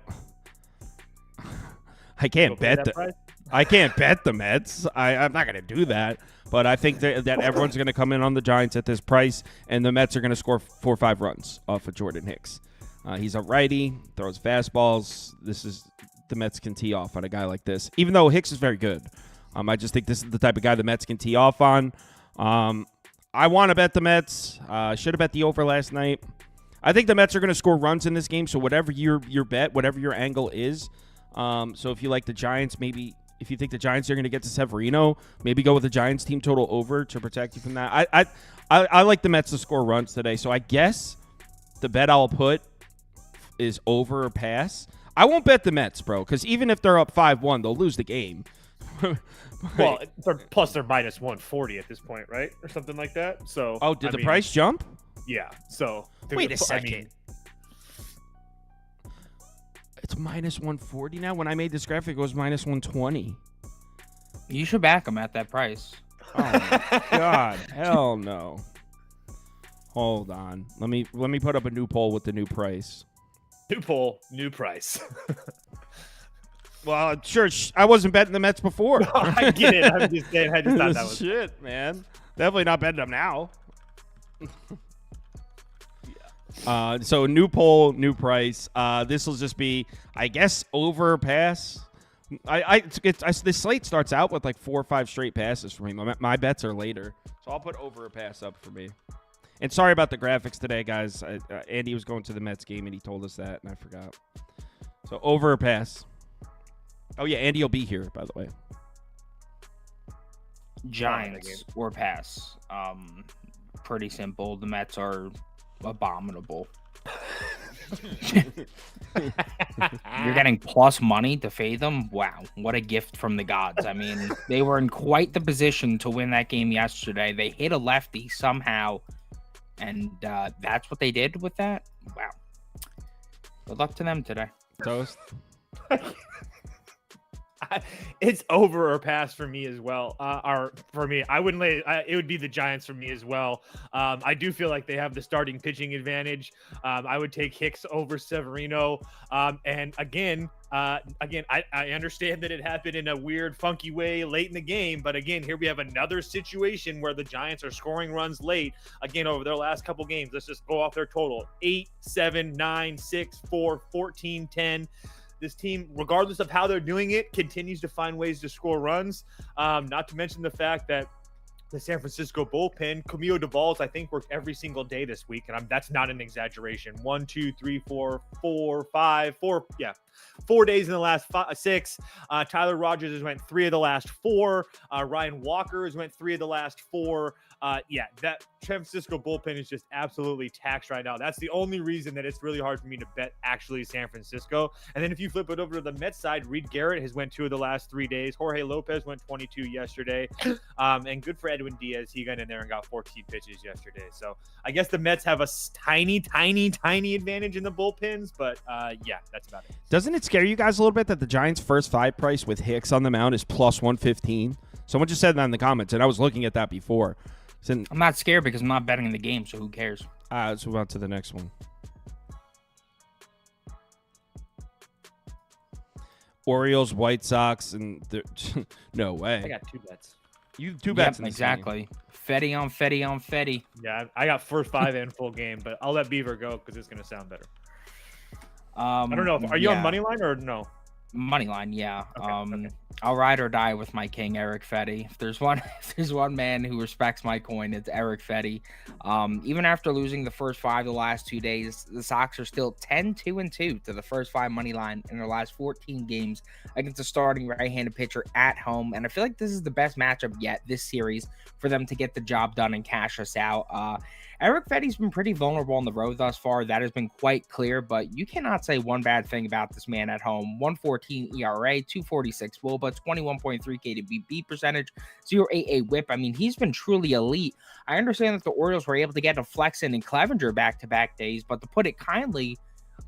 can't bet that. I can't bet the Mets. I'm not going to do that. But I think that everyone's going to come in on the Giants at this price, and the Mets are going to score 4 or 5 runs off of Jordan Hicks. He's a righty, throws fastballs. The Mets can tee off on a guy like this, even though Hicks is very good. I just think this is the type of guy the Mets can tee off on. I want to bet the Mets. Should have bet the over last night. I think the Mets are going to score runs in this game, so whatever your bet, whatever your angle is. So if you like the Giants, maybe if you think the Giants are going to get to Severino, maybe go with the Giants team total over to protect you from that. I like the Mets to score runs today, so I guess the bet I'll put is over or pass. I won't bet the Mets, bro, because even if they're up 5-1, they'll lose the game. Well, they're minus 140 at this point, right? Or something like that. So. Oh, did the price jump? Yeah. So. Wait a second. It's minus 140 now. When I made this graphic, it was minus 120. You should back them at that price. Oh my God. Hell no. Hold on. Let me put up a new poll with the new price. New poll, new price. Well, sure. I wasn't betting the Mets before. No, I get it. I'm just saying. I just thought that was shit, man. Definitely not betting them now. So new poll, new price. This will just be, I guess, over pass. This slate starts out with like 4 or 5 straight passes for me. My bets are later, so I'll put over a pass up for me. And sorry about the graphics today, guys. Andy was going to the Mets game and he told us that, and I forgot. So over a pass. Oh yeah, Andy will be here, by the way. Giants or pass. Pretty simple. The Mets are abominable. You're getting plus money to fade them. Wow, what a gift from the gods. I mean, they were in quite the position to win that game yesterday. They hit a lefty somehow, and that's what they did with that. Wow, good luck to them today. Toast. It's over or pass for me as well. Or for me, I wouldn't lay. It would be the Giants for me as well. I do feel like they have the starting pitching advantage. I would take Hicks over Severino. And again, I understand that it happened in a weird, funky way late in the game. But again, here we have another situation where the Giants are scoring runs late. Again, over their last couple games, let's just go off their total: 8, 7, 9, 6, 4, 14, 10. This team, regardless of how they're doing it, continues to find ways to score runs. Not to mention the fact that the San Francisco bullpen, Camilo Duvall's, I think, worked every single day this week, and that's not an exaggeration. 1, 2, 3, 4, 5, 4. Yeah, 4 days in the last 6. Tyler Rogers has went 3 of the last 4. Ryan Walker has went 3 of the last 4. That San Francisco bullpen is just absolutely taxed right now. That's the only reason that it's really hard for me to bet actually San Francisco. And then if you flip it over to the Mets side, Reed Garrett has went 2 of the last 3 days. Jorge Lopez went 22 yesterday. And good for Edwin Diaz. He got in there and got 14 pitches yesterday. So I guess the Mets have a tiny advantage in the bullpens. But that's about it. Doesn't it scare you guys a little bit that the Giants' first 5 price with Hicks on the mound is plus 115? Someone just said that in the comments, and I was looking at that before. I'm not scared because I'm not betting the game, so who cares? Let's move on to the next one. Orioles, White Sox, and no way. I got 2 bets. You have 2 bets in this exactly. Fetty on Fetty on Fetty. Yeah, I got first 5 and full game, but I'll let Beaver go because it's gonna sound better. I don't know. Are you on money line or no? Money line, yeah. Okay. I'll ride or die with my king, Eric Fetty. If there's one man who respects my coin, it's Eric Fetty. Even after losing the first 5 the last 2 days, the Sox are still 10-2-2 to the first 5 money line in their last 14 games against a starting right-handed pitcher at home. And I feel like this is the best matchup yet this series for them to get the job done and cash us out. Eric Fetty's been pretty vulnerable on the road thus far. That has been quite clear, but you cannot say one bad thing about this man at home. 1.14 ERA, 2.46 WOBA, 21.3 KWB percentage, 0.88 WHIP. I mean, he's been truly elite. I understand that the Orioles were able to get a Flexen and Clevenger back-to-back days, but to put it kindly,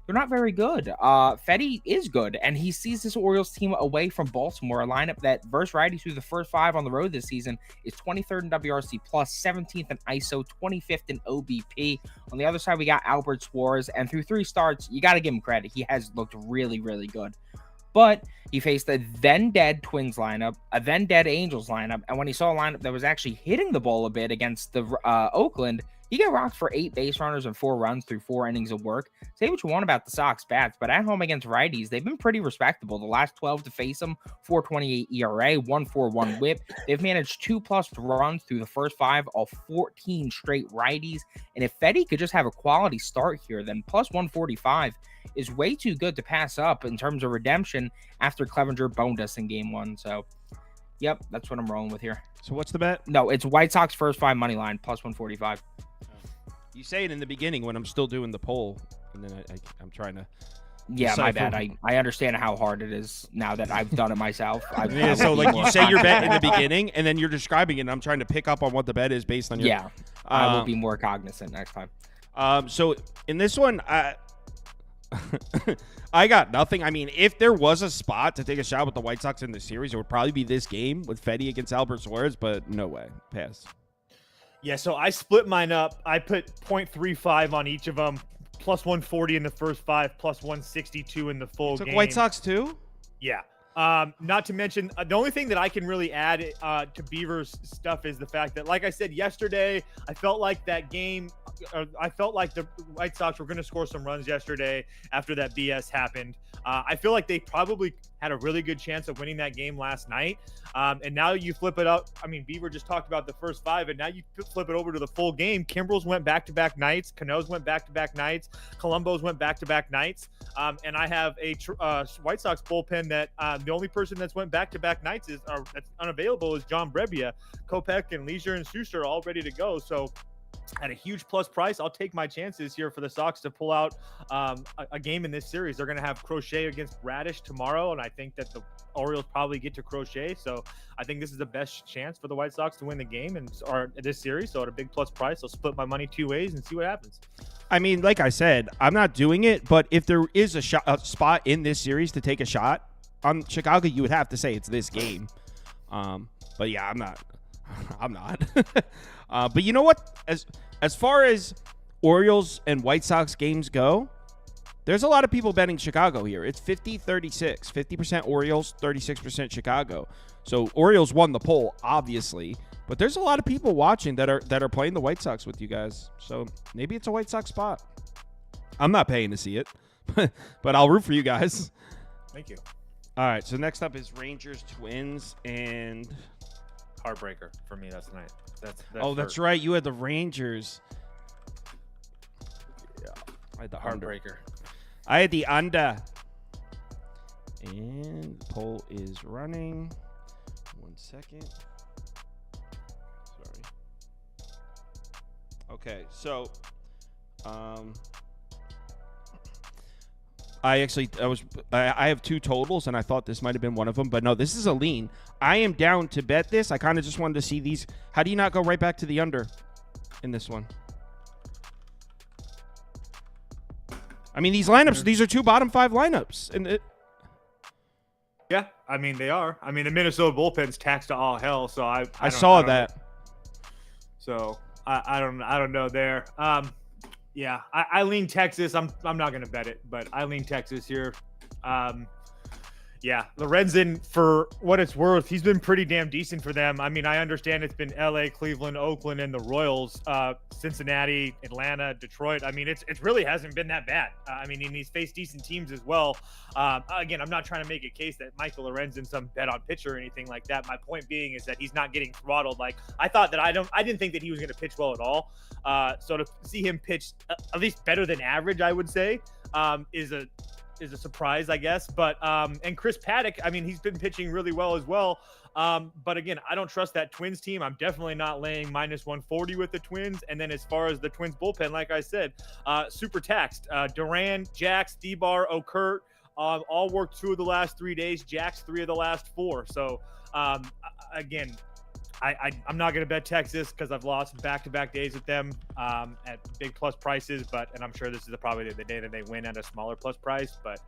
they're not very good. Fetty is good, and he sees this Orioles team away from Baltimore, a lineup that versus righties through the first 5 on the road this season is 23rd in WRC+, 17th in ISO, 25th in OBP. On the other side, we got Albert Suarez, and through 3 starts, you got to give him credit. He has looked really, really good. But he faced a then-dead Twins lineup, a then-dead Angels lineup, and when he saw a lineup that was actually hitting the ball a bit against the Oakland, he got rocked for 8 base runners and 4 runs through 4 innings of work. Say what you want about the Sox bats, but at home against righties, they've been pretty respectable. The last 12 to face them, 4.28 ERA, 1.41 WHIP. They've managed 2+ runs through the first 5 of 14 straight righties. And if Fetty could just have a quality start here, then plus 145 is way too good to pass up in terms of redemption after Clevenger boned us in game 1. So, yep, that's what I'm rolling with here. So what's the bet? No, it's White Sox first 5 money line, plus 145. You say it in the beginning when I'm still doing the poll, and then I'm trying to. Yeah, my bad. I understand how hard it is now that I've done it myself. So like you say your bet in the beginning, and then you're describing it, and I'm trying to pick up on what the bet is based on your. Yeah, I will be more cognizant next time. So in this one, I got nothing. I mean, if there was a spot to take a shot with the White Sox in the series, it would probably be this game with Fetty against Albert Suarez, but no way. Pass. Yeah, so I split mine up. I put 0.35 on each of them, plus 140 in the first 5, plus 162 in the full game. White Sox too? Yeah. Not to mention, the only thing that I can really add to Beaver's stuff is the fact that, like I said yesterday, I felt like that game, I felt like the White Sox were going to score some runs yesterday after that BS happened. I feel like they probably had a really good chance of winning that game last night. And now you flip it up. I mean, Beaver just talked about the first 5, and now you flip it over to the full game. Kimbrel's went back-to-back nights. Cano's went back-to-back nights. Colombo's went back-to-back nights. And I have a White Sox bullpen that the only person that's went back-to-back nights that's unavailable is John Brebbia. Kopech and Leisure and Schuster are all ready to go. So at a huge plus price, I'll take my chances here for the Sox to pull out a game in this series. They're going to have Crochet against Radish tomorrow, and I think that the Orioles probably get to Crochet. So I think this is the best chance for the White Sox to win the game or this series. So at a big plus price, I'll split my money 2 ways and see what happens. I mean, like I said, I'm not doing it, but if there is a spot in this series to take a shot on Chicago, you would have to say it's this game. But yeah, I'm not. I'm not. But you know what? As far as Orioles and White Sox games go, there's a lot of people betting Chicago here. It's 50-36, 50% Orioles, 36% Chicago. So Orioles won the poll, obviously, but there's a lot of people watching that are playing the White Sox with you guys. So maybe it's a White Sox spot. I'm not paying to see it, but I'll root for you guys. Thank you. All right, so next up is Rangers, Twins, and Heartbreaker for me. That's night. That's right. You had the Rangers. Yeah, I had the Heartbreaker. I had the under. And the poll is running. 1 second. Sorry. Okay, so I have 2 totals, and I thought this might have been one of them, but no, this is a lean. I am down to bet this. I kind of just wanted to see these. How do you not go right back to the under in this one? I mean, these lineups, these are 2 bottom 5 lineups. And yeah, I mean, they are. I mean, the Minnesota bullpen's taxed to all hell, so I saw that. So I don't know there. Yeah, I lean Texas. I'm not going to bet it, but I lean Texas here. Yeah, Yeah, Lorenzen, for what it's worth, he's been pretty damn decent for them. I mean, I understand it's been LA, Cleveland, Oakland, and the Royals, Cincinnati, Atlanta, Detroit. I mean, it really hasn't been that bad. I mean, and he's faced decent teams as well. Again, I'm not trying to make a case that Michael Lorenzen's some bet on pitcher or anything like that. My point being is that he's not getting throttled. Like I thought that I didn't think that he was going to pitch well at all. So to see him pitch at least better than average, I would say, is a surprise, I guess. But and Chris Paddock, I mean, he's been pitching really well as well. But again, I don't trust that Twins team. I'm definitely not laying -140 with the Twins. And then as far as the Twins bullpen, like I said, super taxed. Duran, Jax, Debar, Okert, all worked 2 of the last 3 days. Jax 3 of the last 4. So again, I'm not going to bet Texas because I've lost back-to-back days with them at big plus prices. And I'm sure this is probably the day that they win at a smaller plus price. But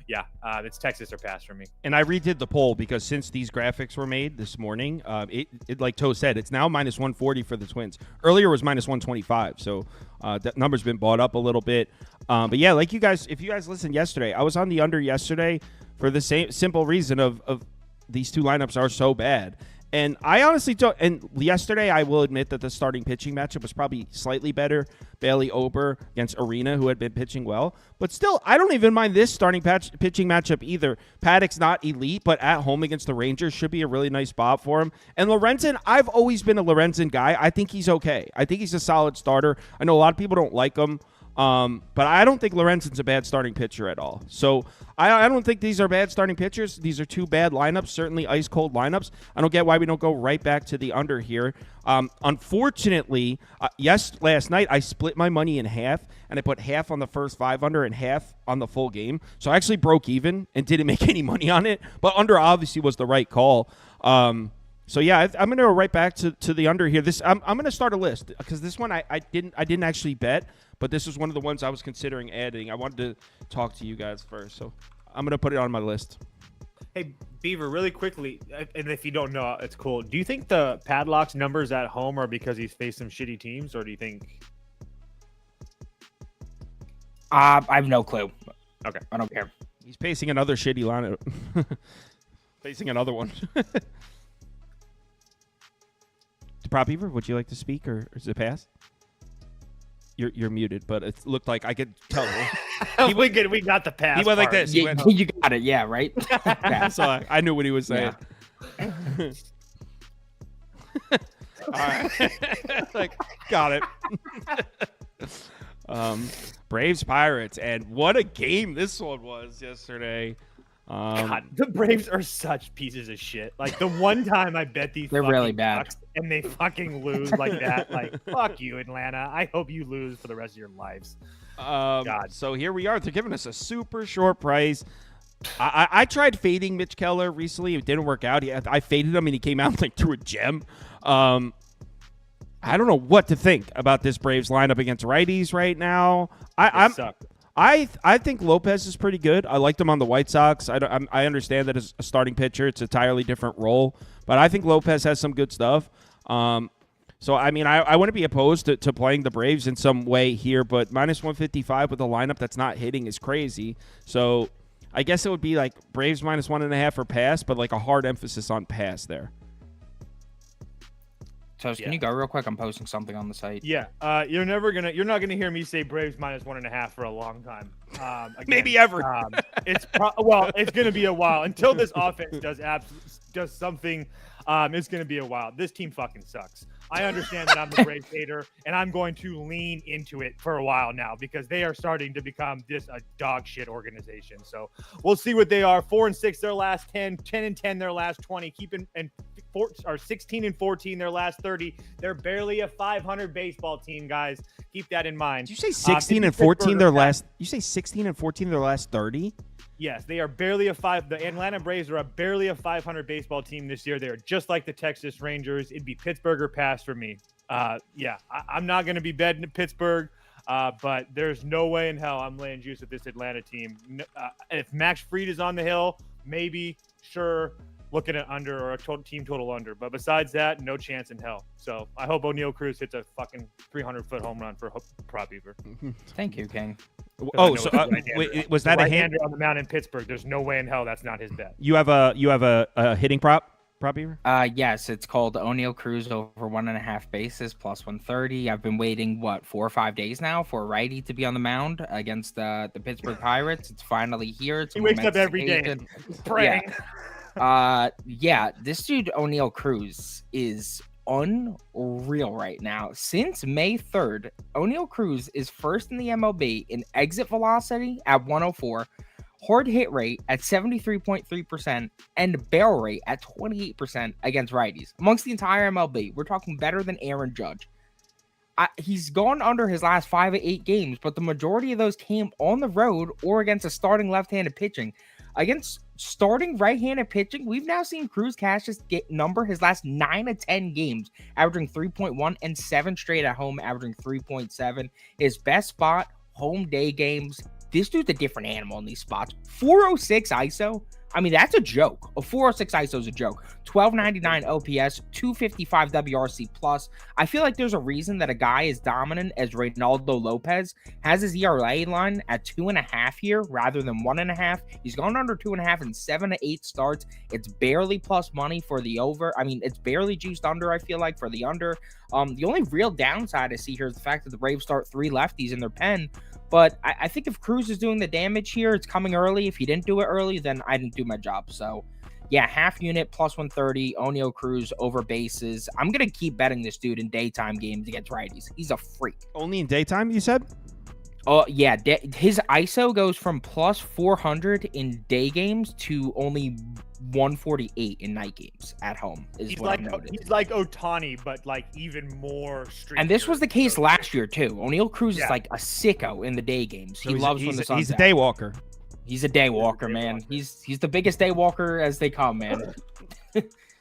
yeah, it's Texas or pass for me. And I redid the poll because since these graphics were made this morning, it like Toe said, it's now -140 for the Twins. Earlier it was -125, so that number's been bought up a little bit. But yeah, like if you guys listened yesterday, I was on the under yesterday for the same simple reason of these two lineups are so bad. And I honestly don't. And yesterday, I will admit that the starting pitching matchup was probably slightly better. Bailey Ober against Arena, who had been pitching well. But still, I don't even mind this starting pitching matchup either. Paddock's not elite, but at home against the Rangers should be a really nice spot for him. And Lorenzen, I've always been a Lorenzen guy. I think he's okay. I think he's a solid starter. I know a lot of people don't like him. But I don't think Lorenzen's a bad starting pitcher at all. So I don't think these are bad starting pitchers. These are two bad lineups, certainly ice-cold lineups. I don't get why we don't go right back to the under here. Unfortunately, last night I split my money in half, and I put half on the first 5 under and half on the full game. So I actually broke even and didn't make any money on it. But under obviously was the right call. So yeah, I'm going to go right back to the under here. I'm going to start a list because this one I didn't actually bet, but this was one of the ones I was considering adding. I wanted to talk to you guys first, so I'm going to put it on my list. Hey, Beaver, really quickly, and if you don't know, it's cool. Do you think the Padlock's numbers at home are because he's faced some shitty teams, or do you think? I have no clue. Okay, I don't care. He's facing another shitty lineup. Facing another one. Prop Beaver, would you like to speak, or is it pass? You're muted, but it looked like I could tell. We got the pass. He went like this. You got it, yeah, right? So I knew what he was saying. Yeah. All right, like got it. Braves Pirates, and what a game this one was yesterday. God, the Braves are such pieces of shit. Like the one time I bet they're really bad, and they fucking lose like that. Like fuck you, Atlanta. I hope you lose for the rest of your lives. God. So here we are. They're giving us a super short price. I tried fading Mitch Keller recently. It didn't work out. I faded him, and he came out like through a gem. I don't know what to think about this Braves lineup against righties right now. I think Lopez is pretty good. I liked him on the White Sox. I understand that as a starting pitcher, it's an entirely different role. But I think Lopez has some good stuff. So, I mean, I wouldn't be opposed to playing the Braves in some way here. But -155 with a lineup that's not hitting is crazy. So, I guess it would be like Braves -1.5 or pass, but like a hard emphasis on pass there. Toast, can you go real quick? I'm posting something on the site. Yeah, you're not gonna hear me say Braves -1.5 for a long time. Again, maybe ever. It's gonna be a while until this offense does something. It's gonna be a while. This team fucking sucks. I understand that I'm the Braves hater, and I'm going to lean into it for a while now because they are starting to become a dog shit organization. So we'll see what they are. 4-6 their last 10, 10-10 their last 20, 16-14 their last 30. They're barely a 500 baseball team, guys. Keep that in mind. Did you say 16-14 their last? You say 16-14 their last 30? Yes, they are barely the Atlanta Braves are barely a 500 baseball team this year. They are just like the Texas Rangers. It'd be Pittsburgh or pass for me. I'm not going to be betting Pittsburgh, but there's no way in hell I'm laying juice with this Atlanta team. If Max Fried is on the hill, maybe, sure. looking at under or a team total under. But besides that, no chance in hell. So I hope O'Neal Cruz hits a fucking 300-foot home run for Prop Beaver. Thank you, King. Oh, so wait, was that a hand on the mound in Pittsburgh? There's no way in hell that's not his bet. You have a hitting prop Beaver? Yes, it's called O'Neal Cruz over 1.5 bases plus 130. I've been waiting 4 or 5 days now for a righty to be on the mound against the Pittsburgh Pirates. It's finally here. It's he wakes up every day praying. Yeah, this dude O'Neal Cruz is unreal right now. Since May 3rd, O'Neal Cruz is first in the MLB in exit velocity at 104. Hard hit rate at 73.3% and barrel rate at 28% against righties. Amongst the entire MLB, we're talking better than Aaron Judge. He's gone under his last 5 of 8 games, but the majority of those came on the road or against a starting left-handed pitching. Against starting right-handed pitching, we've now seen Cruz Cash's number his last 9 of 10 games, averaging 3.1 and 7 straight at home, averaging 3.7. His best spot, home day games. This dude's a different animal in these spots. 406 ISO. I mean, that's a joke. A 406 ISO is a joke. 1299 OPS, 255 WRC plus. I feel like there's a reason that a guy as dominant as Reynaldo Lopez has his ERA line at 2.5 here rather than 1.5. He's gone under 2.5 in 7 to 8 starts. It's barely plus money for the over. I mean, it's barely juiced under, I feel like, for the under. The only real downside I see here is the fact that the Braves start 3 lefties in their pen. But I think if Cruz is doing the damage here, it's coming early. If he didn't do it early, then I didn't do my job. So, yeah, half unit plus 130, O'Neal Cruz over bases. I'm going to keep betting this dude in daytime games against righties. He's a freak. Only in daytime, you said? Oh, yeah. His ISO goes from plus 400 in day games to only 148 in night games at home. He's like Ohtani, but like even more streaky. And this was the case last year too. O'Neal Cruz is like a sicko in the day games. He loves when the sun's He's a out. day walker. He's a day walker, man. He's the biggest day walker as they come, man.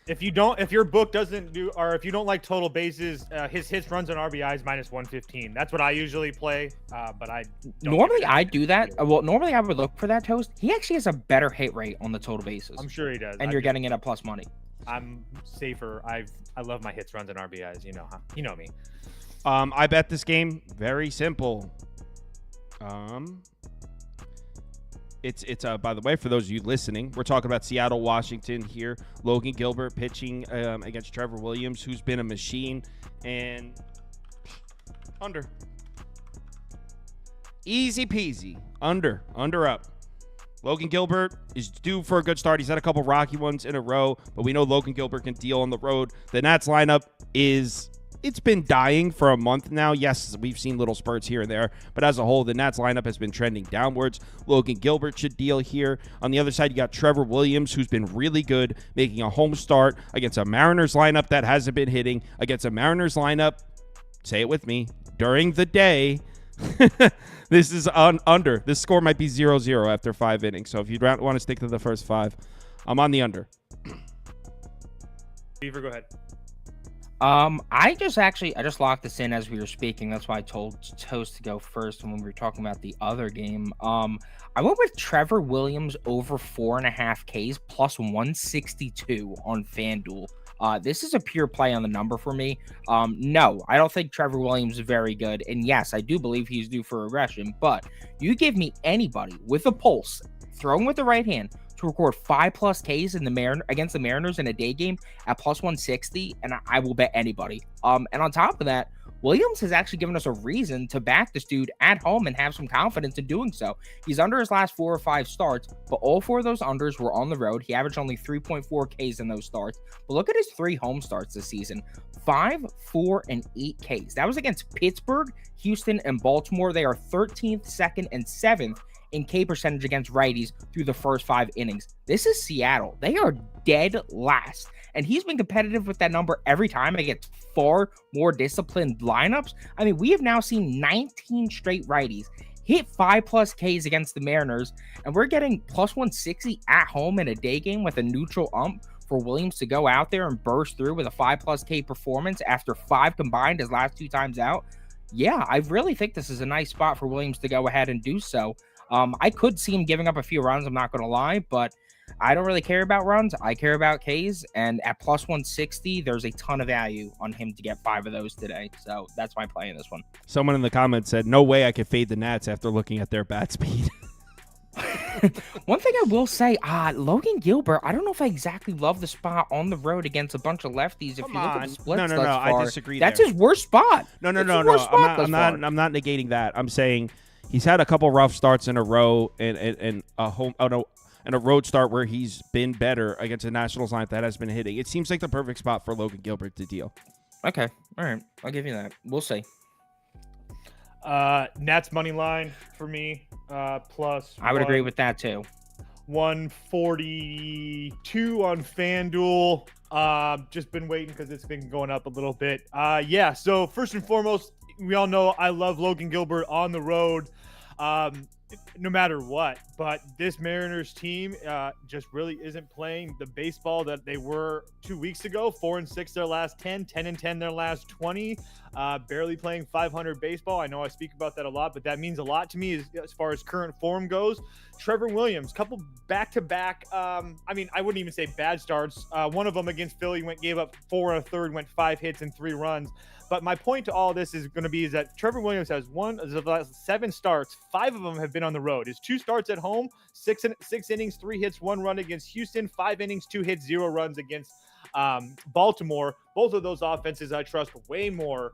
If your book doesn't do, or if you don't like total bases, his hits, runs, and RBIs minus 115. That's what I usually play. But I normally I do that. Well, normally I would look for that, Toast. He actually has a better hit rate on the total bases. I'm sure he does. And you're getting it at plus money. I'm safer. I love my hits, runs, and RBIs. You know, huh? You know me. I bet this game very simple. It's by the way, for those of you listening, we're talking about Seattle, Washington here. Logan Gilbert pitching against Trevor Williams, who's been a machine, and under. Easy peasy. Under up. Logan Gilbert is due for a good start. He's had a couple rocky ones in a row, but we know Logan Gilbert can deal on the road. The Nats lineup it's been dying for a month now. Yes, we've seen little spurts here and there, but as a whole, the Nats lineup has been trending downwards. Logan Gilbert should deal here. On the other side, you got Trevor Williams, who's been really good, making a home start against a Mariners lineup that hasn't been hitting, against a Mariners lineup, say it with me, during the day. This is under. This score might be 0-0 after 5 innings, so if you want to stick to the first 5, I'm on the under. Beaver, go ahead. I just locked this in as we were speaking. That's why I told Toast to go first when we were talking about the other game. I went with Trevor Williams over 4.5 Ks plus 162 on FanDuel. This is a pure play on the number for me. No, I don't think Trevor Williams is very good. And yes, I do believe he's due for regression, but you give me anybody with a pulse, throwing with the right hand, to record 5+ Ks in against the Mariners in a day game at plus 160, and I will bet anybody. And on top of that, Williams has actually given us a reason to back this dude at home and have some confidence in doing so. He's under his last 4 or 5 starts, but all 4 of those unders were on the road. He averaged only 3.4 Ks in those starts. But look at his 3 home starts this season. 5, 4, and 8 Ks. That was against Pittsburgh, Houston, and Baltimore. They are 13th, 2nd, and 7th in K percentage against righties through the first 5 innings. This is Seattle. They are dead last. And he's been competitive with that number every time against far more disciplined lineups. I mean, we have now seen 19 straight righties hit 5+ Ks against the Mariners, and we're getting plus 160 at home in a day game with a neutral ump for Williams to go out there and burst through with a 5+ K performance after 5 combined his last 2 times out. Yeah, I really think this is a nice spot for Williams to go ahead and do so. I could see him giving up a few runs, I'm not going to lie, but I don't really care about runs. I care about Ks. And at plus 160, there's a ton of value on him to get 5 of those today. So that's my play in this one. Someone in the comments said, no way I could fade the Nats after looking at their bat speed. One thing I will say, Logan Gilbert, I don't know if I exactly love the spot on the road against a bunch of lefties. If Come you look at on. the splits No, thus far, I disagree that's there. his worst spot. No. That's his worst spot thus far. I'm not negating that. I'm saying he's had a couple rough starts in a row and a road start where he's been better against a Nationals line that has been hitting. It seems like the perfect spot for Logan Gilbert to deal. Okay. All right. I'll give you that. We'll see. Nats money line for me. Plus I would agree with that too. 142 on FanDuel. Just been waiting because it's been going up a little bit. Yeah. So first and foremost, we all know I love Logan Gilbert on the road, no matter what. But this Mariners team just really isn't playing the baseball that they were 2 weeks ago. 4-6 their last 10, 10-10 their last 20. Barely playing 500 baseball. I know I speak about that a lot, but that means a lot to me as far as current form goes. Trevor Williams, couple back-to-back. I wouldn't even say bad starts. One of them against Philly gave up 4 1/3, went 5 hits and 3 runs. But my point to all this is going to be is that Trevor Williams has 7 starts. 5 of them have been on the road. His 2 starts at home, 6 innings, 3 hits, 1 run against Houston, 5 innings, 2 hits, 0 runs against Baltimore. Both of those offenses I trust way more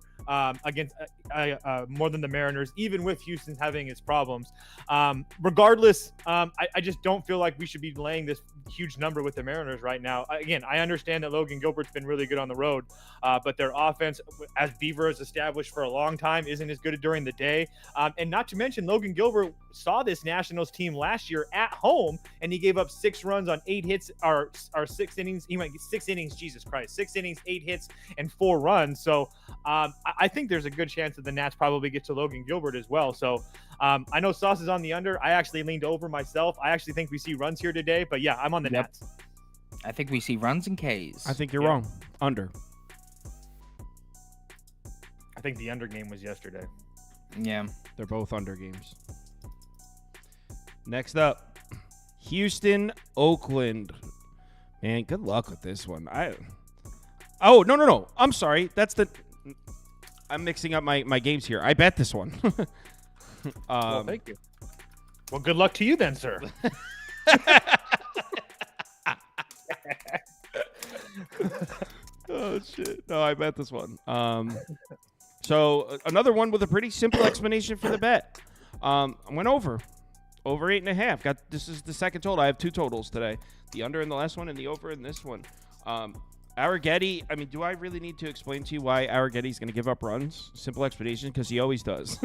against more than the Mariners, even with Houston having its problems. Regardless, I just don't feel like we should be laying this huge number with the Mariners right now. Again, I understand that Logan Gilbert's been really good on the road, but their offense, as Beaver has established for a long time, isn't as good during the day. And not to mention, Logan Gilbert saw this Nationals team last year at home, and he gave up 6 runs on 8 hits, or 6 innings. He went 6 innings, Jesus Christ, 6 innings, 8 hits, and 4 runs. So I think there's a good chance that the Nats probably get to Logan Gilbert as well. So I know Sauce is on the under. I actually leaned over myself. I actually think we see runs here today, but yeah, I'm on the Nats. I think we see runs and Ks. I think you're wrong. Under. I think the under game was yesterday. Yeah. They're both under games. Next up, Houston, Oakland. Man, good luck with this one. Oh, no. I'm sorry. I'm mixing up my games here. I bet this one. Well, thank you. Well, good luck to you then, sir. Oh, shit. No, I bet this one. So another one with a pretty simple explanation for the bet. I went over 8.5. This is the second total. I have 2 totals today. The under in the last one and the over in this one. Arrighetti, do I really need to explain to you why Arrighetti's going to give up runs? Simple explanation, because he always does.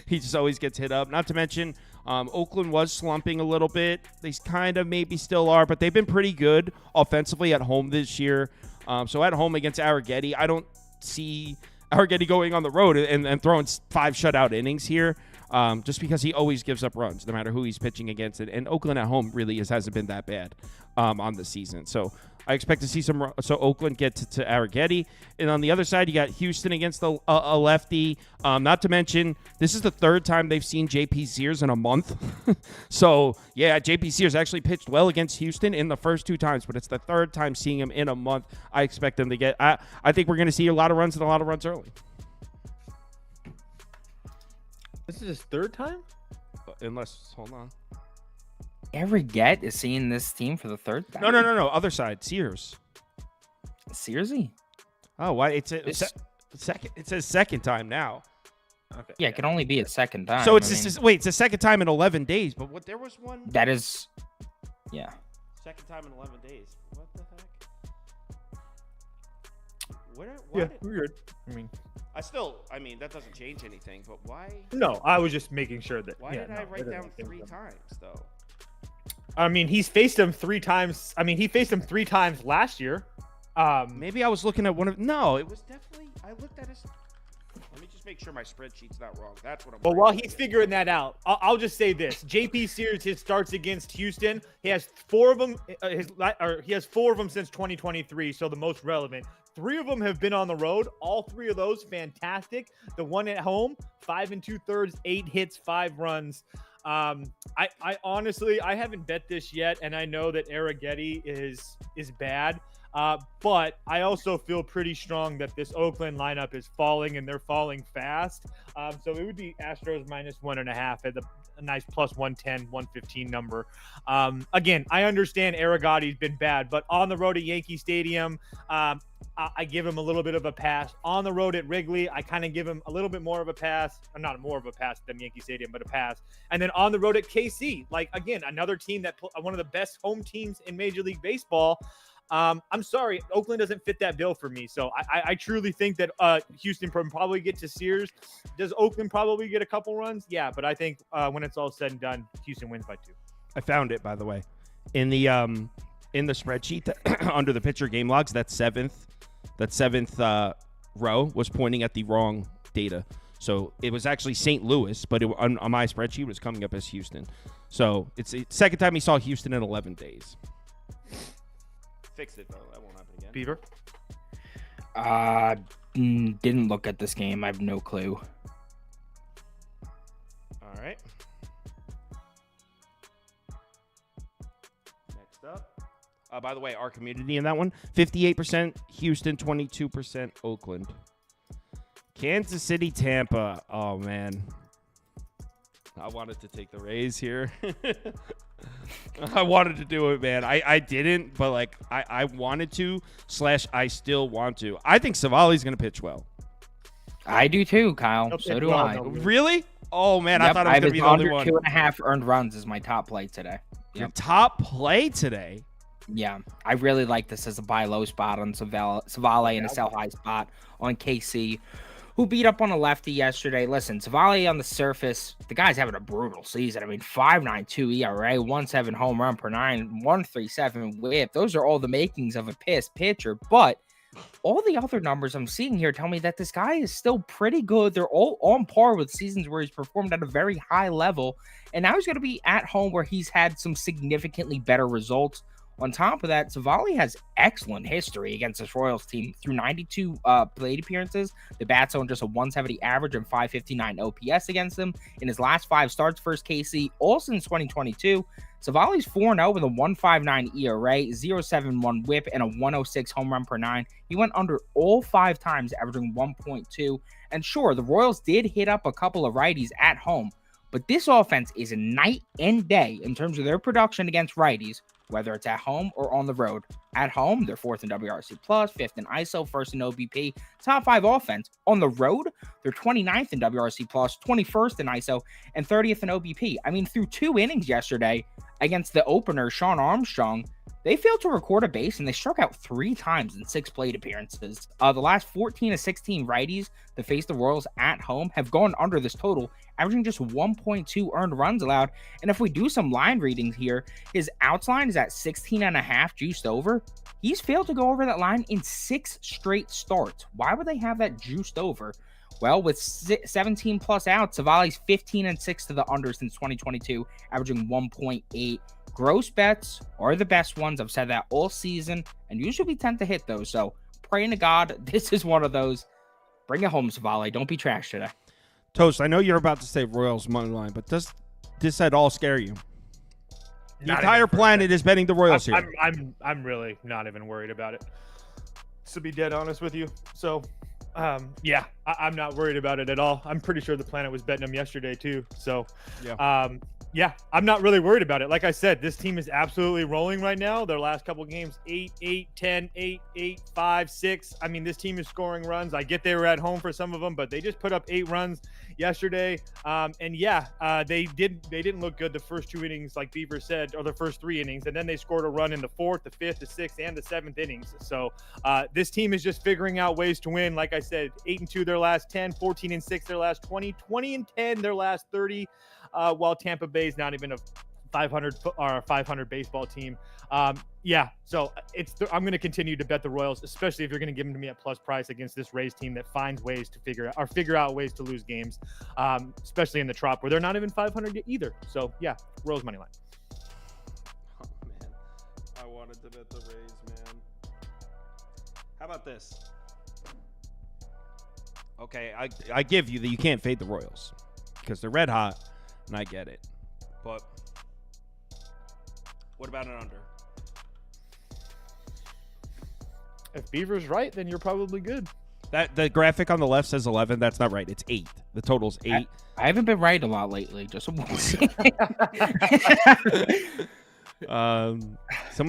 He just always gets hit up. Not to mention, Oakland was slumping a little bit. They kind of maybe still are, but they've been pretty good offensively at home this year. So at home against Arrighetti, I don't see Arrighetti going on the road and throwing 5 shutout innings here. Just because he always gives up runs, no matter who he's pitching against. And Oakland at home really hasn't been that bad on the season. So I expect to see so Oakland get to Arrighetti. And on the other side, you got Houston against a lefty. Not to mention, this is the 3rd time they've seen J.P. Sears in a month. So, yeah, J.P. Sears actually pitched well against Houston in the first 2 times, but it's the 3rd time seeing him in a month. I expect them to get I think we're going to see a lot of runs and a lot of runs early. This is his 3rd time? Hold on. Arrighetti is seeing this team for the 3rd time. No. Other side, Sears. Searsy? Oh, why? Second. It says second time now. Okay. Yeah, it can only be a second time. So it's it's the second time in 11 days. But what? There was one. That is, yeah. Second time in 11 days. What the heck? Weird. That doesn't change anything. But why? No, I was just making sure that. Why did I write down 3 times though? He's faced him 3 times. He faced him 3 times last year. Maybe I was looking at one of. No, it was definitely. I looked at his. Let me just make sure my spreadsheet's not wrong. That's what I'm. But while he's figuring that out, I'll just say this: J.P. Sears, his starts against Houston, he has 4 of them. He has 4 of them since 2023, so the most relevant. 3 of them have been on the road. All 3 of those fantastic. The one at home, 5 2/3, 8 hits, 5 runs. I honestly, I haven't bet this yet, and I know that Arrighetti is bad. But I also feel pretty strong that this Oakland lineup is falling, and they're falling fast. So it would be Astros -1.5 at a nice plus 110, 115 number. Again, I understand Arrighetti's been bad, but on the road at Yankee Stadium, I give him a little bit of a pass. On the road at Wrigley, I kind of give him a little bit more of a pass. Or not more of a pass than Yankee Stadium, but a pass. And then on the road at KC, like, again, another team that one of the best home teams in Major League Baseball. I'm sorry, Oakland doesn't fit that bill for me. So I truly think that Houston probably get to Sears. Does Oakland probably get a couple runs? Yeah, but I think when it's all said and done, Houston wins by 2. I found it, by the way, in the spreadsheet that, under the pitcher game logs. That seventh row was pointing at the wrong data. So it was actually St. Louis, but on my spreadsheet it was coming up as Houston. So it's the second time he saw Houston in 11 days. Fix it, though. That won't happen again. Beaver? Didn't look at this game. I have no clue. All right. Next up. By the way, our community in that one, 58% Houston, 22% Oakland. Kansas City, Tampa. Oh, man. I wanted to take the Rays here. I wanted to do it, man. I didn't, but like I wanted to / I still want to. I think Savali's going to pitch well. I do too, Kyle. He'll So pitch do well, I. though. Really? Oh, man. Yep, I thought I was going to be the only one. 2.5 earned runs is my top play today. Your top play today? Yeah, I really like this as a buy low spot on Savali and a sell high spot on KC, who beat up on a lefty yesterday. Listen, Savali on the surface, the guy's having a brutal season. I mean, 5.92 ERA, 1.7 home run per 9, 1.37 whip. Those are all the makings of a pissed pitcher. But all the other numbers I'm seeing here tell me that this guy is still pretty good. They're all on par with seasons where he's performed at a very high level. And now he's going to be at home where he's had some significantly better results. On top of that, Savali has excellent history against this Royals team. Through 92 plate appearances, the Bats own just a 170 average and 559 OPS against them. In his last 5 starts versus KC, all since 2022, Savali's 4-0 with a 1.59 ERA, 0.71 whip, and a 106 home run per 9. He went under all 5 times, averaging 1.2. And sure, the Royals did hit up a couple of righties at home, but this offense is a night and day in terms of their production against righties, whether it's at home or on the road. At home, they're 4th in WRC+, 5th in ISO, 1st in OBP, top 5 offense. On the road, they're 29th in WRC+, 21st in ISO, and 30th in OBP. I mean, through 2 innings yesterday against the opener, Sean Armstrong, they failed to record a base, and they struck out 3 times in 6 plate appearances. The last 14 of 16 righties that faced the Royals at home have gone under this total, averaging just 1.2 earned runs allowed. And if we do some line readings here, his outs line is at 16.5 juiced over. He's failed to go over that line in 6 straight starts. Why would they have that juiced over? Well, with 17 plus outs, Savali's 15-6 to the under since 2022, averaging 1.8. Gross bets are the best ones. I've said that all season, and usually we tend to hit those. So praying to God, this is one of those. Bring it home, Savali. Don't be trash today. Toast, I know you're about to say Royals money line, but does this at all scare you? The entire planet is betting the Royals here. I'm really not even worried about it, to be dead honest with you. So, yeah, I'm not worried about it at all. I'm pretty sure the planet was betting them yesterday too. So, yeah, I'm not really worried about it. Like I said, this team is absolutely rolling right now. Their last couple of games, 8, 10, 8, 5, 6. I mean, this team is scoring runs. I get they were at home for some of them, but they just put up 8 runs yesterday. And yeah, they didn't look good the first 2 innings, like Beaver said, or the first 3 innings. And then they scored a run in the 4th, the 5th, the 6th, and the 7th innings. So this team is just figuring out ways to win. Like I said, 8-2 their last 10, 14-6 their last 20, 20-10 their last 30. While Tampa Bay is not even a 500 baseball team. Yeah, so I'm going to continue to bet the Royals, especially if you're going to give them to me at plus price against this Rays team that finds ways to figure out ways to lose games, especially in the Trop where they're not even 500 either. So yeah, Royals money line. Oh man, I wanted to bet the Rays, man. How about this? Okay, I give you that you can't fade the Royals because they're red hot. And I get it. But what about an under? If Beaver's right, then you're probably good. That the graphic on the left says 11. That's not right. It's 8. The total's 8. I haven't been right a lot lately. Just Someone's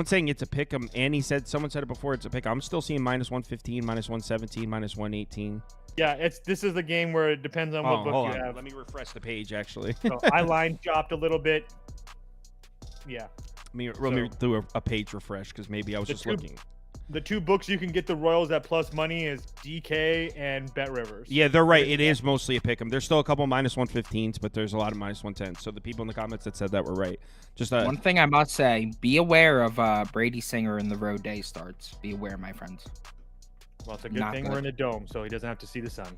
saying it's a pick 'em. Annie said someone said it before. It's a pick. I'm still seeing -115, -117, -118. Yeah, this is the game where it depends on what book hold you on. have. Let me refresh the page. Actually, So I line chopped a little bit. Yeah. let me do a page refresh because maybe I was just looking. The two books you can get the Royals at plus money is DK and Bet Rivers. Yeah, they're right. It is mostly a pick 'em. There's still a couple -115s, but there's a lot of -110s. So the people in the comments that said that were right. Just one thing I must say: be aware of Brady Singer in the road day starts. Be aware, my friends. Well, it's a good Not thing good. we're in a dome, so he doesn't have to see the sun.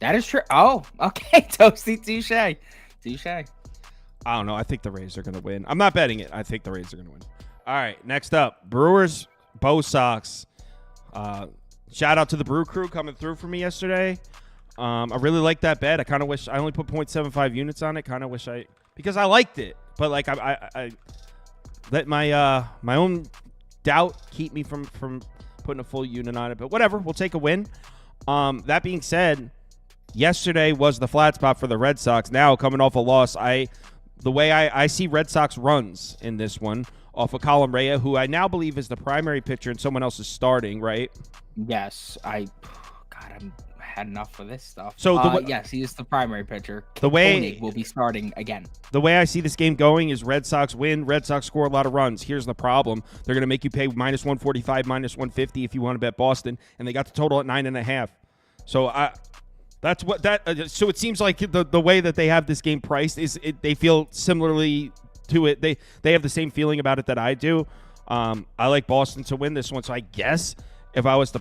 That is true. Oh, okay, Toasty, touche. I don't know. I think the Rays are going to win. I'm not betting it. I think the Rays are going to win. All right, next up, Brewers, Bo Sox. Shout out to the Brew Crew coming through for me yesterday. I really like that bet. I kind of wish I only put 0.75 units on it. Kind of wish because I liked it, but like I let my own doubt keep me from putting a full unit on it. But whatever, we'll take a win. That being said, yesterday was the flat spot for the Red Sox. Now coming off a loss, the way I see Red Sox runs in this one off of Colin Rea, who I now believe is the primary pitcher and someone else is starting, right? Yes, I've had enough of this stuff. So yes, he is the primary pitcher. The way Koenig will be starting again. The way I see this game going is Red Sox win. Red Sox score a lot of runs. Here's the problem: they're going to make you pay -145, -150 if you want to bet Boston, and they got the total at 9.5. So So it seems like the way that they have this game priced is they feel similarly to it. They have the same feeling about it that I do. I like Boston to win this one. So I guess if I was to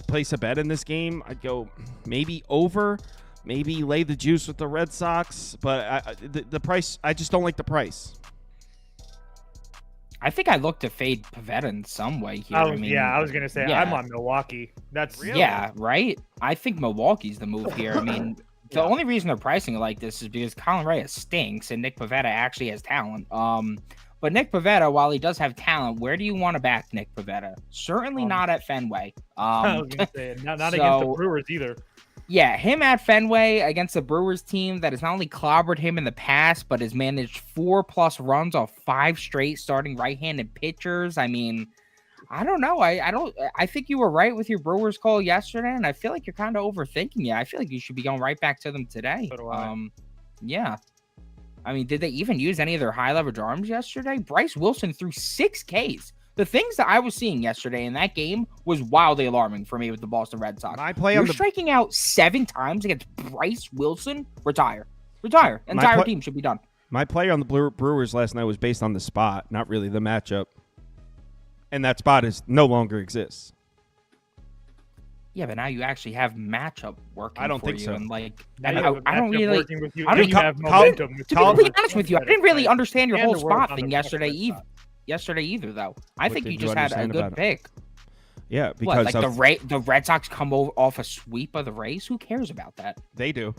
place a bet in this game, I'd go maybe over, maybe lay the juice with the Red Sox. But the price, I just don't like the price. I think I look to fade Pavetta in some way here. I was gonna say yeah. I'm on Milwaukee. That's Yeah, right. I think Milwaukee's the move here. I mean, the only reason they're pricing it like this is because Colin Rea stinks and Nick Pavetta actually has talent. But Nick Pavetta, while he does have talent, where do you want to back Nick Pavetta? Certainly not at Fenway. I was gonna say not against the Brewers either. Yeah, him at Fenway against the Brewers team that has not only clobbered him in the past, but has managed 4+ runs off 5 straight starting right-handed pitchers. I mean, I don't know. I think you were right with your Brewers call yesterday, and I feel like you're kind of overthinking it. I feel like you should be going right back to them today. So do I. Yeah. I mean, did they even use any of their high leverage arms yesterday? Bryce Wilson threw 6 Ks. The things that I was seeing yesterday in that game was wildly alarming for me with the Boston Red Sox. You're striking out 7 times against Bryce Wilson. Retire. Entire team should be done. My play on the Brewers last night was based on the spot, not really the matchup. And that spot no longer exists. Yeah, but now you actually have matchup working. I don't for think you, so. And like, I don't really. Working with you, I don't you have to momentum. be completely honest with you, I didn't really understand your And whole the world spot on thing the yesterday. fucking Yesterday either, though. I think did you you just had a understand good about it? pick. Yeah, because the Red Sox come off a sweep of the Rays. Who cares about that? they do.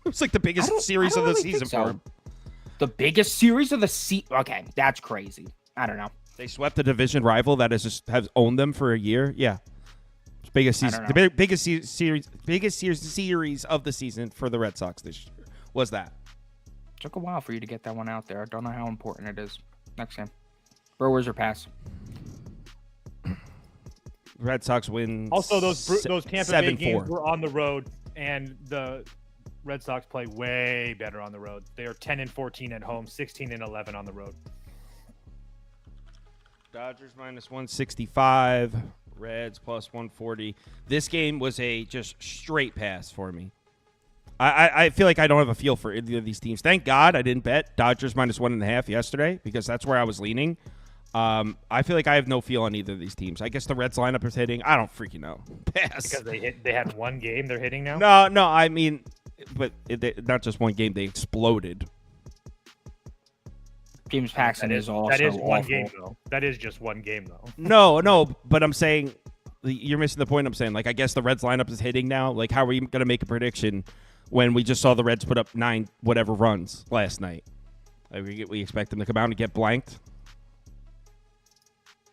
It's like the biggest series of the season for them. The biggest series of the season. Okay, that's crazy. I don't know. They swept the division rival that has owned them for a year. Yeah, biggest season, biggest series of the season for the Red Sox this year was that. Took a while for you to get that one out there. I don't know how important it is. Next game, Brewers or pass. Red Sox win. Also, those Tampa Bay 7-4. games were on the road, and the Red Sox play way better on the road. They are 10-14 at home, 16-11 on the road. Dodgers -165, Reds +140. This game was a just straight pass for me. I feel like I don't have a feel for either of these teams. Thank God I didn't bet Dodgers -1.5 yesterday because that's where I was leaning. I feel like I have no feel on either of these teams. I guess the Reds lineup is hitting. I don't freaking know. Pass. Because they had one game they're hitting now? No. I mean, but not just one game. They exploded. James Paxton is also That is one awful. game, though. That is just one game, though. No, but I'm saying you're missing the point I'm saying. Like, I guess the Reds lineup is hitting now. Like, how are you going to make a prediction when we just saw the Reds put up 9 whatever runs last night? We expect them to come out and get blanked.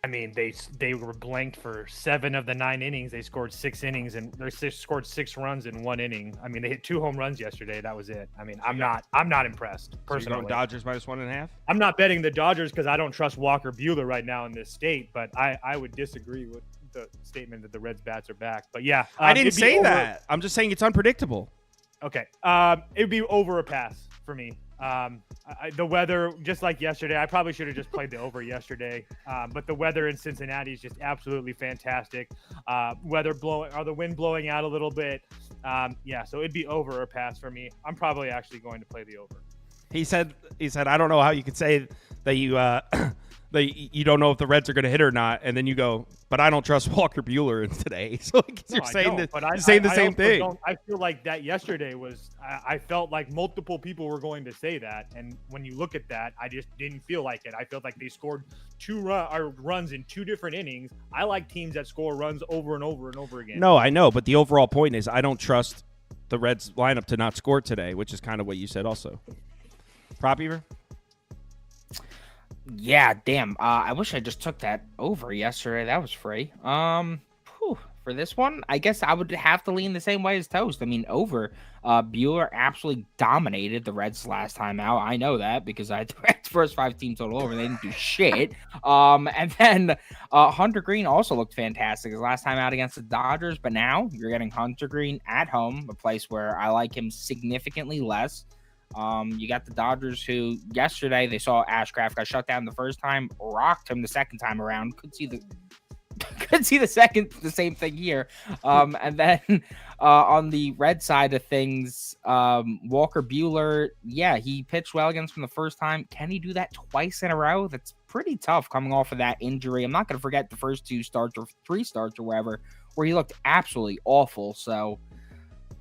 I mean, they were blanked for 7 of the 9 innings. They scored 6 innings and they scored 6 runs in 1 inning. I mean, they hit 2 home runs yesterday. That was it. I mean, I'm not impressed personally. So you're going Dodgers -1.5. I'm not betting the Dodgers because I don't trust Walker Buehler right now in this state. But I would disagree with the statement that the Reds bats are back. But yeah, I didn't say that. I'm just saying it's unpredictable. Okay, it'd be over a pass for me. The weather, just like yesterday, I probably should have just played the over yesterday. But the weather in Cincinnati is just absolutely fantastic. The wind blowing out a little bit. So it'd be over or pass for me. I'm probably actually going to play the over. He said, I don't know how you could say that you that you don't know if the Reds are going to hit or not, and then you go, but I don't trust Walker Buehler in today. So you're saying the same thing. I feel like that yesterday was. I felt like multiple people were going to say that, and when you look at that, I just didn't feel like it. I felt like they scored 2 runs in 2 different innings. I like teams that score runs over and over and over again. No, I know, but the overall point is I don't trust the Reds lineup to not score today, which is kind of what you said also. Prop Beaver? Yeah, damn. I wish I just took that over yesterday. That was free. For this one, I guess I would have to lean the same way as Toast. I mean, over. Buehler absolutely dominated the Reds last time out. I know that because I had the Reds first 5 team total over. They didn't do shit. And then Hunter Green also looked fantastic his last time out against the Dodgers. But now you're getting Hunter Green at home, a place where I like him significantly less. You got the Dodgers who yesterday they saw Ashcraft got shut down the first time, rocked him the second time around. Could see the same thing here. And then on the Red side of things, Walker Buehler, yeah, he pitched well against him the first time. Can he do that twice in a row? That's pretty tough coming off of that injury. I'm not going to forget the first 2 starts or 3 starts or whatever, where he looked absolutely awful. So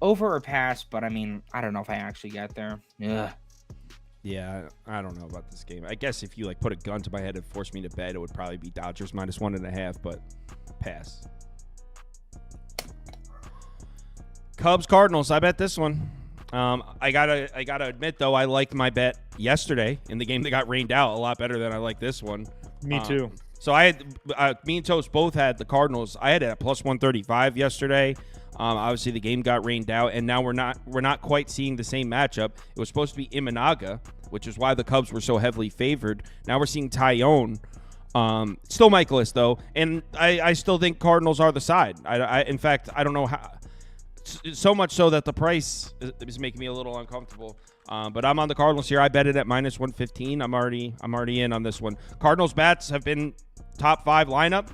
over or pass, but I mean, I don't know if I actually get there. Yeah, I don't know about this game. I guess if you put a gun to my head and force me to bet, it would probably be Dodgers -1.5, but pass. Cubs Cardinals. I bet this one. I gotta admit though, I liked my bet yesterday in the game that got rained out a lot better than I like this one. Me too. So I had me and Toast both had the Cardinals. I had it at +135 yesterday. Obviously, the game got rained out, and now we're not quite seeing the same matchup. It was supposed to be Imanaga, which is why the Cubs were so heavily favored. Now we're seeing Tyone. Still Michaelis, though, and I still think Cardinals are the side. In fact, I don't know how. So much so that the price is making me a little uncomfortable. But I'm on the Cardinals here. I bet it at -115. I'm already in on this one. Cardinals bats have been top 5 lineup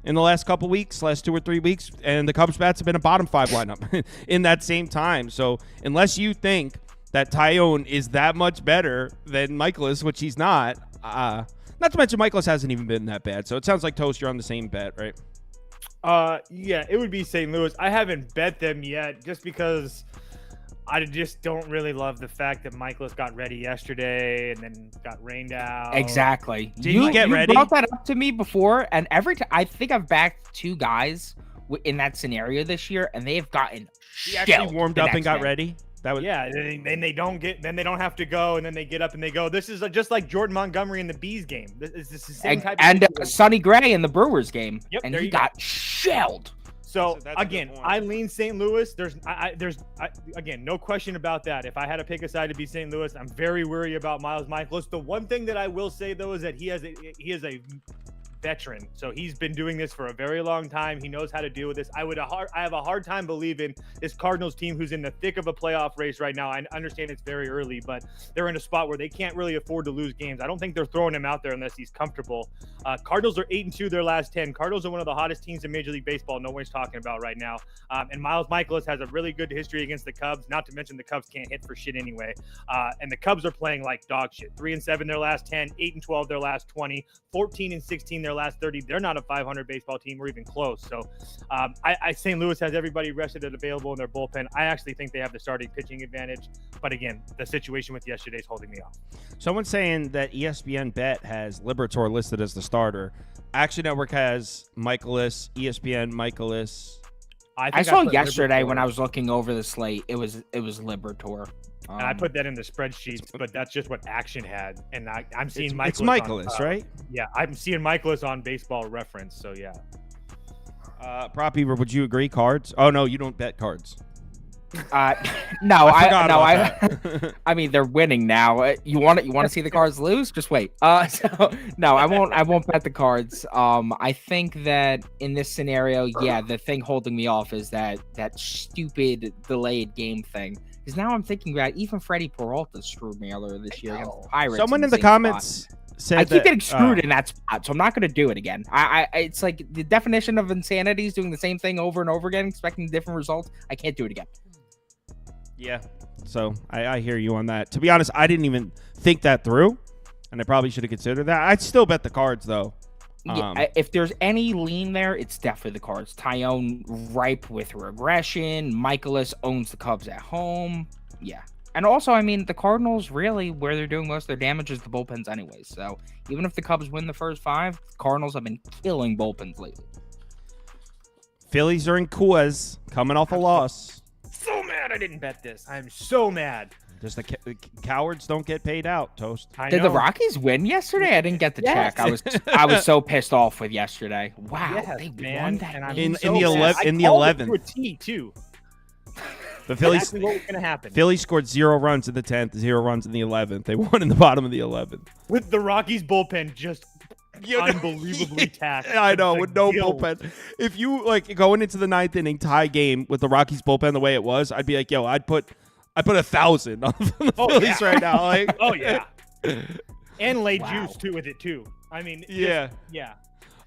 in the last couple weeks, last 2 or 3 weeks, and the Cubs bats have been a bottom 5 lineup in that same time. So unless you think that Tyone is that much better than Michaelis, which he's not to mention Michaelis hasn't even been that bad. So it sounds like Toast, you're on the same bet, right? Yeah, it would be St. Louis. I haven't bet them yet just because I just don't really love the fact that Michaelis got ready yesterday and then got rained out. Exactly. Did he get ready? You brought that up to me before, and every time I think I've backed 2 guys in that scenario this year, and they have gotten He actually warmed up and got ready. That was then they don't have to go, and then they get up and they go. This is just like Jordan Montgomery in the Bees game. This is the same type and of Sonny Gray in the Brewers game. Yep, and he got shelled. So again, I lean St. Louis. There's again, no question about that. If I had to pick a side to be St. Louis, I'm very worried about Miles Michaelis. The one thing that I will say though is that he is a veteran, so he's been doing this for a very long time. He knows how to deal with this. I have a hard time believing this Cardinals team, who's in the thick of a playoff race right now. I understand it's very early, but they're in a spot where they can't really afford to lose games. I don't think they're throwing him out there unless he's comfortable. Cardinals are 8-2 their last 10. Cardinals are one of the hottest teams in Major League Baseball. No one's talking about right now. And Miles Michaelis has a really good history against the Cubs. Not to mention the Cubs can't hit for shit anyway. And the Cubs are playing like dog shit. 3-7 their last 10, 8-12 their last 20, 14-16 their last 30. They're not a 500 baseball team or even close. So St. Louis has everybody rested and available in their bullpen. I actually think they have the starting pitching advantage. But again, the situation with yesterday's holding me off. Someone's saying that ESPN Bet has Liberatore listed as the starter. Action Network has Michaelis, ESPN Michaelis, I saw yesterday when I was looking over the slate, it was Libertor. And I put that in the spreadsheet, but that's just what Action had. And I'm seeing Michaelis. It's Michaelis, right? Yeah, I'm seeing Michaelis on Baseball Reference. So yeah. Prop Beaver, would you agree? Cards? Oh no, you don't bet cards. No, I I mean, they're winning now. You want to see the Cards lose? Just wait. So no, I won't bet the Cards. I think that in this scenario, yeah, the thing holding me off is that stupid delayed game thing. Because now I'm thinking about even Freddie Peralta screwed me earlier this year against the Pirates. Someone in the comments said I keep getting screwed in that spot, so I'm not going to do it again. It's like the definition of insanity is doing the same thing over and over again, expecting different results. I can't do it again. Yeah, so I hear you on that. To be honest, I didn't even think that through, and I probably should have considered that. I'd still bet the Cards, though. Yeah, if there's any lean there, it's definitely the Cards. Tyone ripe with regression. Michaelis owns the Cubs at home. Yeah. And also, I mean, the Cardinals really, where they're doing most of their damage is the bullpens anyways. So even if the Cubs win the first 5, Cardinals have been killing bullpens lately. Phillies are in Coors, coming off a loss. So mad I didn't bet this. I'm so mad. Just the cowards don't get paid out, Toast. Did the Rockies win yesterday? I didn't get the check. I was so pissed off with yesterday. Wow, they won that in the 11th. To a T too. The Phillies. Exactly what was going to happen? Phillies scored 0 runs in the 10th, 0 runs in the 11th. They won in the bottom of the 11th with the Rockies bullpen just unbelievably taxed. I know, with no bullpen. If you going into the 9th inning tie game with the Rockies bullpen the way it was, I'd be like, yo, I'd put 1,000 on the Phillies right now. Like, oh yeah, and lay juice too with it too. I mean, yeah.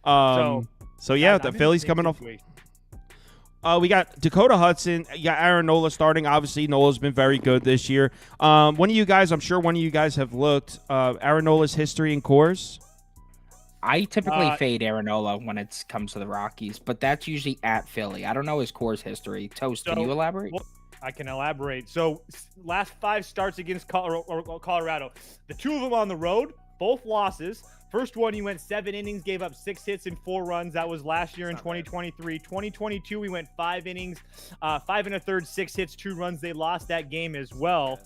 So yeah, the Phillies coming off. We got Dakota Hudson. You got Aaron Nola starting. Obviously, Nola's been very good this year. I'm sure one of you guys have looked. Aaron Nola's history in Coors. I typically fade Aaron Nola when it comes to the Rockies, but that's usually at Philly. I don't know his Coors history. Toast, can you elaborate? Well, I can elaborate. So last 5 starts against Colorado, the 2 of them on the road, both losses. First one, he went 7 innings, gave up 6 hits and 4 runs. That was last year in 2023. 2022, we went 5 innings, 5 1/3, 6 hits, 2 runs. They lost that game as well.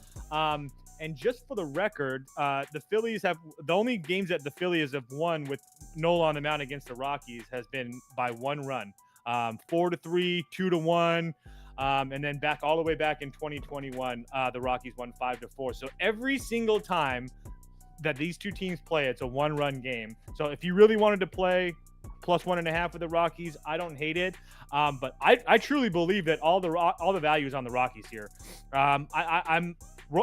And just for the record, the Phillies have the only games that the Phillies have won with Nola on the mound against the Rockies has been by 1 run, 4-3, 2-1. And then all the way back in 2021, the Rockies won 5-4. So every single time that these two teams play, it's a 1-run game. So if you really wanted to play plus 1.5 with the Rockies, I don't hate it. But I truly believe that all the value is on the Rockies here. I'm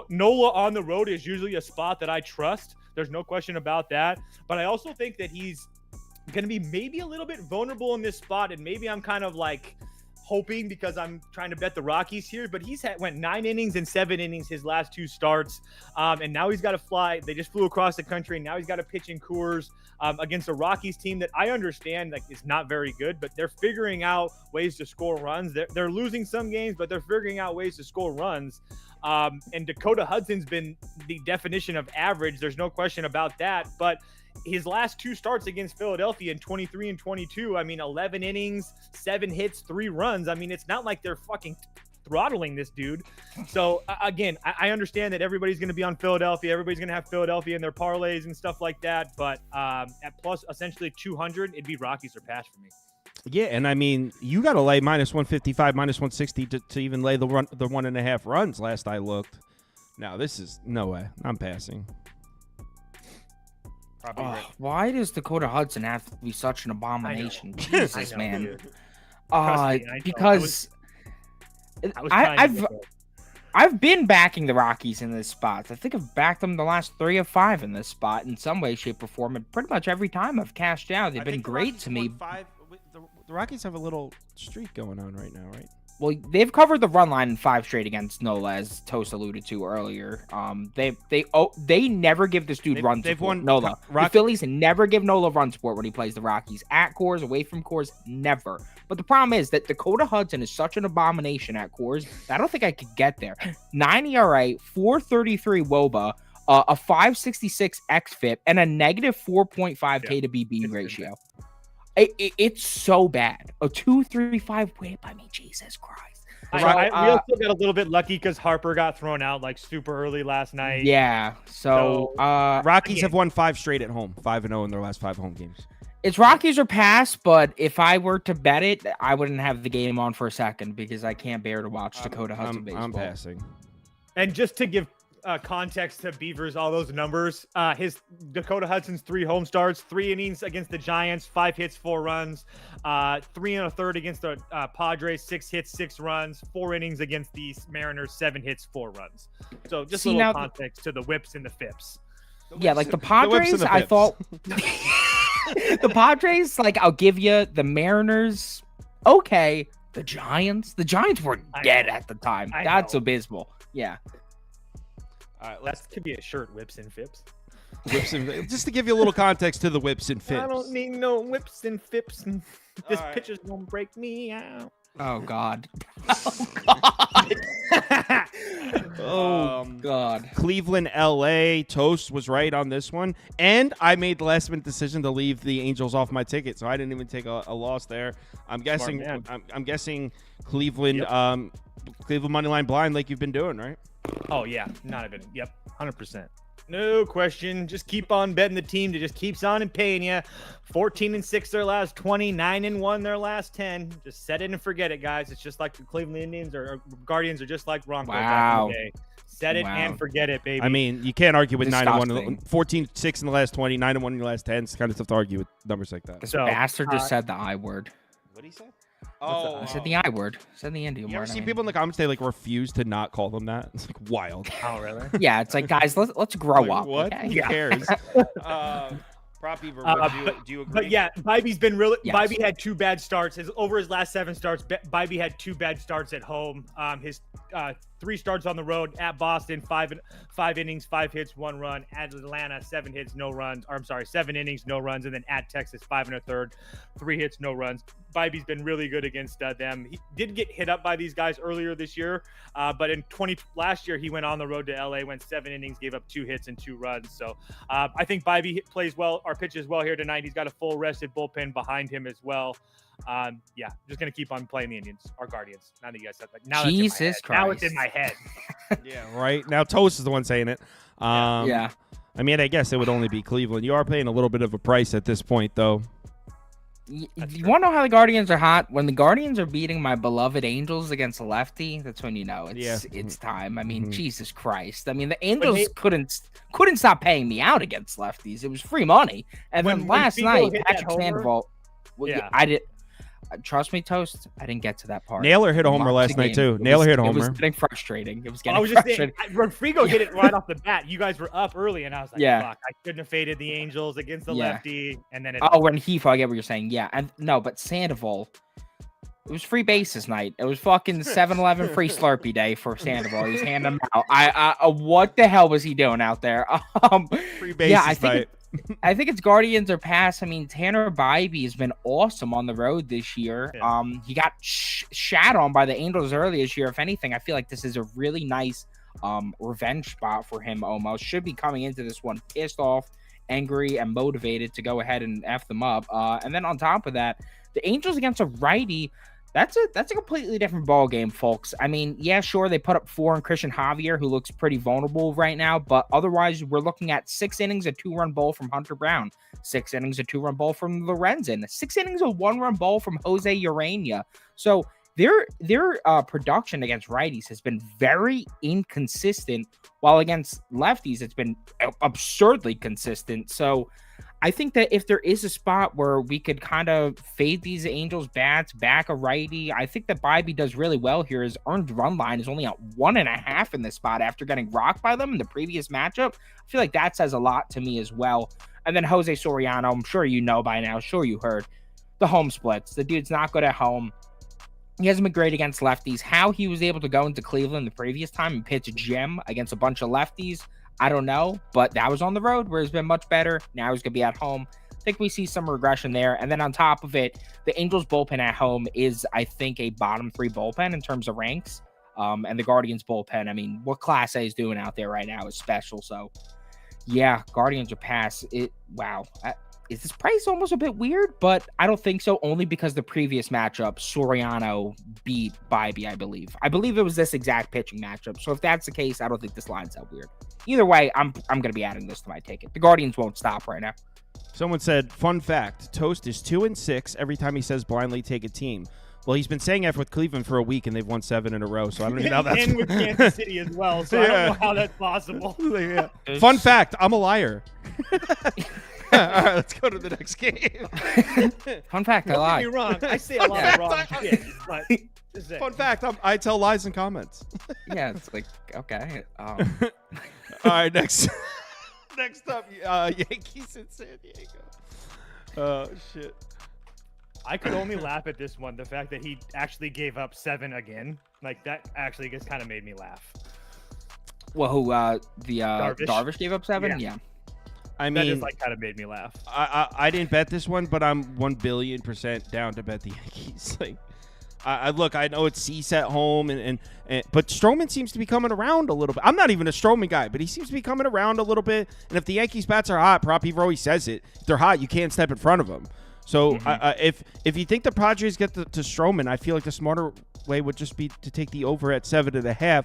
Nola on the road is usually a spot that I trust. There's no question about that. But I also think that he's going to be maybe a little bit vulnerable in this spot, and maybe I'm kind of like hoping because I'm trying to bet the Rockies here, but went 9 innings and 7 innings his last 2 starts, and now he's got to fly. They just flew across the country, and now he's got to pitch in Coors against a Rockies team that I understand is not very good, but they're figuring out ways to score runs. They're losing some games, but they're figuring out ways to score runs. And Dakota Hudson's been the definition of average. There's no question about that, but his last 2 starts against Philadelphia in 23 and 22, 11 innings, 7 hits, 3 runs. It's not like they're fucking throttling this dude. So again, I understand that everybody's going to be on Philadelphia. Everybody's going to have Philadelphia in their parlays and stuff like that. But at plus essentially 200, it'd be Rockies or pass for me. Yeah, and you got to lay minus 155, minus 160 to even lay the 1.5 runs. Last I looked. Now this is no way. I'm passing. Why does Dakota Hudson have to be such an abomination? Jesus, man. Because I've been backing the Rockies in this spot. I think I've backed them the last 3 of 5 in this spot in some way, shape, or form. And pretty much every time I've cashed out, they've been great to me. The Rockies have a little streak going on right now, right? Well, they've covered the run line in 5 straight against Nola, as Toast alluded to earlier. They never give this dude run support. Nola. The Phillies never give Nola run support when he plays the Rockies. At Coors, away from Coors, never. But the problem is that Dakota Hudson is such an abomination at Coors that I don't think I could get there. 9 ERA, 4.33 WOBA, a 5.66 xFIP, and a negative 4.5 K to BB ratio. It's so bad. A 2-3-5 whip. I mean, Jesus Christ. We also got a little bit lucky because Harper got thrown out like super early last night. Yeah. So Rockies have won 5 straight at home, 5-0 in their last 5 home games. It's Rockies or pass, but if I were to bet it, I wouldn't have the game on for a second because I can't bear to watch Dakota Hudson baseball. I'm passing. And just to give context to Beavers, all those numbers, his Dakota Hudson's 3 home starts, 3 innings against the Giants, 5 hits, 4 runs, 3 1/3 against the Padres, 6 hits, 6 runs, 4 innings against the Mariners, 7 hits, 4 runs. So just a little context to the whips and the fips. Yeah, like the Padres, I thought the Padres, like I'll give you the Mariners. Okay, the Giants were dead at the time. That's abysmal. Yeah. All right, that could be a shirt, whips and fips. Whips and just to give you a little context to the whips and fips. I don't need no whips and fips. And this pitcher's gonna break me out. Oh God. Oh God. Oh God. Cleveland, LA. Toast was right on this one, and I made the last minute decision to leave the Angels off my ticket, so I didn't even take a loss there. I'm guessing. I'm guessing Cleveland. Yep. Cleveland money line blind, like you've been doing, right? Oh yeah, not even. Yep, 100%. No question. Just keep on betting the team that just keeps on and paying you. 14-6 their last 20, 9-1 their last 10. Just set it and forget it, guys. It's just like the Cleveland Indians or Guardians are just like Broncos back in the day. Set it and forget it, baby. I mean, you can't argue with 9-1, 14-6 in the last 20, 9-1 in the last 10. It's kind of tough to argue with numbers like that. This bastard just said the I word. What did he say? I said the I word. I said the Indian word. You ever see people in the comments they like refuse to not call them that? It's like wild. Oh really? Yeah, it's like guys, let's grow up. What? Okay? Who cares? Prop Beaver, do you agree? But yeah, Bibby's been really. Yes. Bibby had 2 bad starts. Over his last 7 starts, Bibby had 2 bad starts at home. His 3 starts on the road at Boston, 5 innings, 5 hits, 1 run. At Atlanta, 7 hits, no runs. Or I'm sorry, 7 innings, no runs, and then at Texas, 5 1/3, 3 hits, no runs. Bibby's been really good against them. He did get hit up by these guys earlier this year, but in last year he went on the road to LA, went 7 innings, gave up 2 hits and 2 runs. So I think Bibby plays well or pitches well here tonight. He's got a full rested bullpen behind him as well. Yeah, just gonna keep on playing the Indians, our Guardians. Now that you guys said that, now Jesus Christ, now it's in my head. Yeah, right. Now Toast is the one saying it. Yeah. I mean, I guess it would only be Cleveland. You are paying a little bit of a price at this point, though. You want to know how the Guardians are hot? When the Guardians are beating my beloved Angels against a lefty, that's when you know it's time. I mean, Jesus Christ. I mean, the Angels couldn't stop paying me out against lefties. It was free money. And then last night, Patrick Sandoval. I did. Trust me, Toast. I didn't get to that part. Naylor hit a homer last night too. Naylor hit a homer. It was getting frustrating. It was getting. I was just saying, when Frigo hit it right off the bat, you guys were up early, and I was like, "Fuck, I couldn't have faded the Angels against the lefty." And then when he, I get what you're saying. Yeah, and no, but Sandoval. It was free bases night. It was fucking 7-Eleven free Slurpee day for Sandoval. He was handing them out. What the hell was he doing out there? Free bases night. I think it's Guardians or pass. I mean, Tanner Bybee has been awesome on the road this year. Yeah. He got shat on by the Angels early this year. If anything, I feel like this is a really nice revenge spot for him almost. Should be coming into this one pissed off, angry, and motivated to go ahead and F them up. And then on top of that, the Angels against a righty, that's a completely different ball game, folks. I mean, yeah, sure, they put up 4 on Christian Javier, who looks pretty vulnerable right now, but otherwise, we're looking at 6 innings, a 2-run ball from Hunter Brown, 6 innings, a 2-run ball from Lorenzen, 6 innings, a 1-run ball from Jose Urania. So their production against righties has been very inconsistent, while against lefties, it's been absurdly consistent. So I think that if there is a spot where we could kind of fade these Angels bats back a righty, I think that Bybee does really well here. His earned run line is only at 1.5 in this spot after getting rocked by them in the previous matchup. I feel like that says a lot to me as well. And then Jose Soriano, I'm sure you know by now, sure you heard, the home splits. The dude's not good at home. He hasn't been great against lefties. How he was able to go into Cleveland the previous time and pitch a gem against a bunch of lefties, I don't know, but that was on the road where he's been much better. Now he's going to be at home. I think we see some regression there. And then on top of it, the Angels bullpen at home is, I think, a bottom 3 bullpen in terms of ranks. And the Guardians bullpen, I mean, what Class A is doing out there right now is special. So, yeah, Guardians are pass. Wow. is this price almost a bit weird? But I don't think so, only because the previous matchup, Soriano beat Bybee, I believe. I believe it was this exact pitching matchup. So if that's the case, I don't think this line's that weird. Either way, I'm going to be adding this to my ticket. The Guardians won't stop right now. Someone said, fun fact, Toast is 2-6 every time he says blindly take a team. Well, he's been saying that with Cleveland for a week, and they've won 7 in a row, so I don't even know how that's... And with Kansas City as well, so I don't know how that's possible. Yeah. Fun fact, I'm a liar. All right, let's go to the next game. Fun fact, I Don't lied. get me wrong, I say a lot of wrong shit, but just saying. Fun fact, I tell lies in comments. Yeah, it's like, okay. All right, next up, Yankees in San Diego. Oh, shit. I could only laugh at this one. The fact that he actually gave up 7 again, like that actually just kind of made me laugh. Well, who, Darvish gave up 7? Yeah. I That mean, just like kind of made me laugh. I didn't bet this one, but I'm 1,000,000,000% down to bet the Yankees. Like, I look, I know it's Cease at home, but Stroman seems to be coming around a little bit. I'm not even a Stroman guy, but he seems to be coming around a little bit. And if the Yankees bats are hot, Prop Beaver always says it. If they're hot, you can't step in front of them. So if you think the Padres get to Stroman, I feel like the smarter way would just be to take the over at 7.5.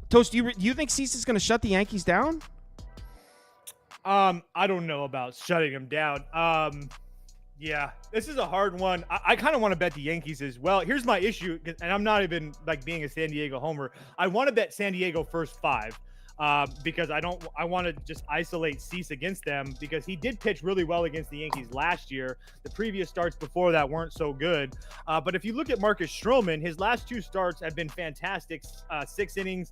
Toast, do you think Cease is going to shut the Yankees down? I don't know about shutting him down. Yeah, this is a hard one. I kind of want to bet the Yankees as well. Here's my issue, and I'm not even like being a San Diego homer. I want to bet San Diego first 5. Because I want to just isolate Cease against them because he did pitch really well against the Yankees last year. The previous starts before that weren't so good. But if you look at Marcus Stroman, his last 2 starts have been fantastic. 6 innings,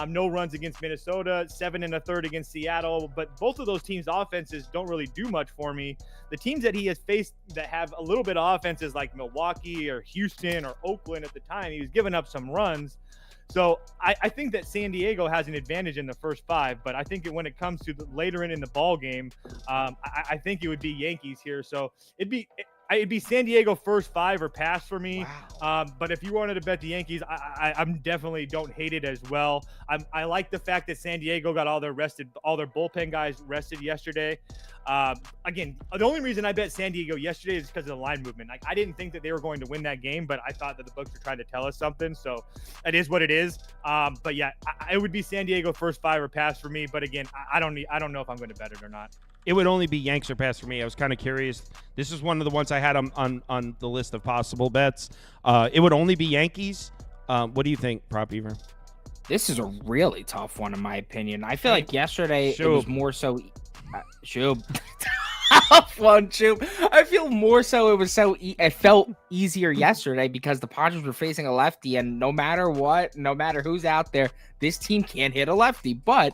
no runs against Minnesota, 7 1/3 against Seattle. But both of those teams' offenses don't really do much for me. The teams that he has faced that have a little bit of offenses like Milwaukee or Houston or Oakland at the time, he was giving up some runs. So I think that San Diego has an advantage in the first 5, but I think when it comes to later in the ball game, I think it would be Yankees here. So it'd be San Diego first 5 or pass for me. Wow. But if you wanted to bet the Yankees, I'm definitely don't hate it as well. I like the fact that San Diego got all their bullpen guys rested yesterday. Again, the only reason I bet San Diego yesterday is because of the line movement. Like, I didn't think that they were going to win that game, but I thought that the books were trying to tell us something. So it is what it is. But yeah, it would be San Diego first 5 or pass for me. But again, I don't know if I'm going to bet it or not. It would only be Yanks or pass for me. I was kind of curious. This is one of the ones I had on the list of possible bets. It would only be Yankees. What do you think, Prop Beaver? This is a really tough one, in my opinion. I feel like yesterday it was more so. Tough one, Shoop. I feel more so it was it felt easier yesterday because the Padres were facing a lefty, and no matter what, no matter who's out there, this team can't hit a lefty. But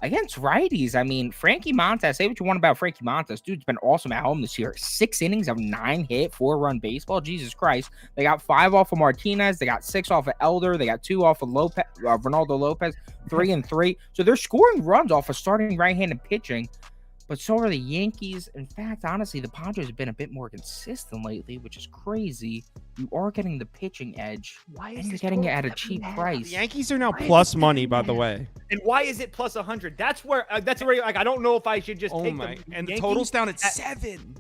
against righties, I mean, Frankie Montas, say what you want about Frankie Montas. Dude's been awesome at home this year. 6 innings of 9 hit, 4-run baseball. Jesus Christ. They got 5 off of Martinez. They got 6 off of Elder. They got 2 off of Ronaldo Lopez, 3 and 3. So they're scoring runs off of starting right-handed pitching. But so are the Yankees. In fact, honestly, the Padres have been a bit more consistent lately, which is crazy. You are getting the pitching edge, and you're getting it at a cheap price. The Yankees are now plus money, by the way. And why is it plus 100? That's where like I don't know if I should just take them. And the total's down at 7.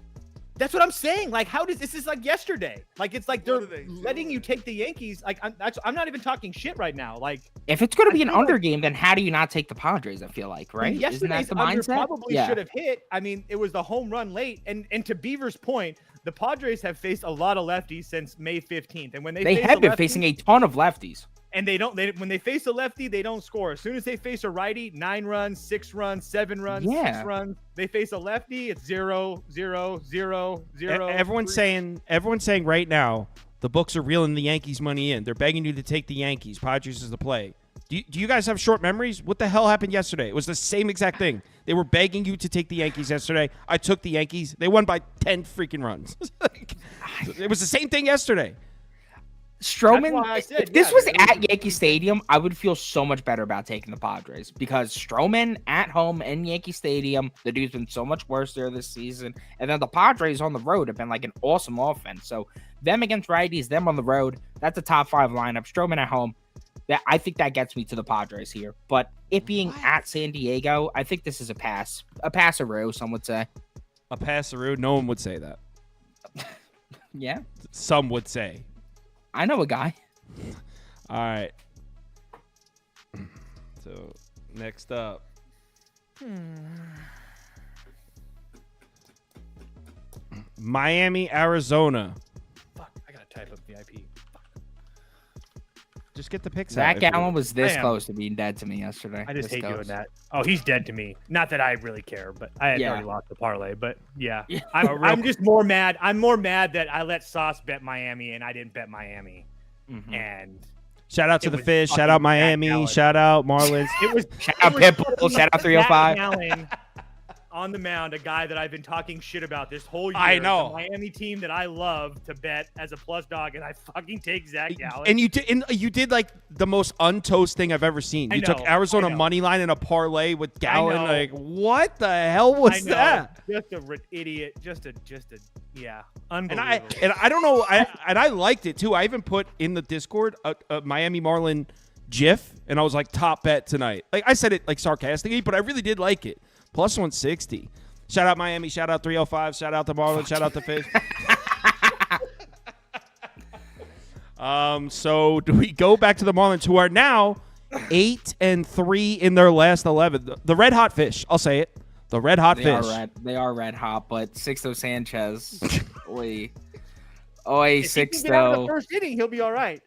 That's what I'm saying. Like, how does this is like yesterday? Like, it's like they're letting you take the Yankees. Like, I'm not even talking shit right now. Like, if it's going to be an under game, then how do you not take the Padres? I feel like, right? Isn't that the mindset? Probably should have hit. I mean, it was the home run late, and to Beaver's point, the Padres have faced a lot of lefties since May 15th, and when they have been facing a ton of lefties. And when they face a lefty, they don't score. As soon as they face a righty, 9 runs, 6 runs, 7 runs, 6 runs. They face a lefty, it's 0, 0, 0, 0. Everyone's saying right now, the books are reeling the Yankees money in. They're begging you to take the Yankees. Padres is the play. Do you guys have short memories? What the hell happened yesterday? It was the same exact thing. They were begging you to take the Yankees yesterday. I took the Yankees. They won by 10 freaking runs. It was the same thing yesterday. Stroman, if this was at Yankee Stadium, I would feel so much better about taking the Padres because Stroman at home in Yankee Stadium, the dude's been so much worse there this season. And then the Padres on the road have been like an awesome offense. So them against righties, them on the road, that's a top 5 lineup. Stroman at home, I think that gets me to the Padres here. But it being at San Diego, I think this is a pass. A pass-a-row, some would say. A passeroo? No one would say that. Yeah, Some would say. I know a guy. All right. So next up. Miami, Arizona. Fuck, I gotta type up VIP. Just get the picks Zach out. if you- Allen was this I am. close to being dead to me yesterday. I just This hate doing close. that. Oh, he's dead to me. Not that I really care, but I had Yeah. already lost the parlay. But yeah, Yeah. I'm just more mad. I'm more mad that I let Sauce bet Miami and I didn't bet Miami. Mhm. And Shout out to It the was Fish. Shout fucking out Zach Miami. Allen. Shout out Marlins. it was Shout out Pitbull. Shout out 305. Zach Allen on the mound, a guy that I've been talking shit about this whole year. I know. The Miami team that I love to bet as a plus dog, and I fucking take Zach Allen. And you did like the most untoast thing I've ever seen. I You took know, Arizona I know. money line in a parlay with Gallen. know. Like, what the hell I was know, that? just a idiot. Just a yeah, And unbelievable. I don't know. I liked it too. I even put in the Discord a Miami Marlin GIF, and I was like, top bet tonight. Like I said it like sarcastically, but I really did like it. Plus 160. Shout out Miami. Shout out 305. Shout out the Marlins. Shout out the Fish. So do we go back to the Marlins, who are now 8-3 in their last 11? The Red Hot Fish. I'll say it. The Red Hot They are Fish. red. They are red hot, but Sixto Sanchez. Oi, if he can get out of the Sixto. first inning, he'll be all right.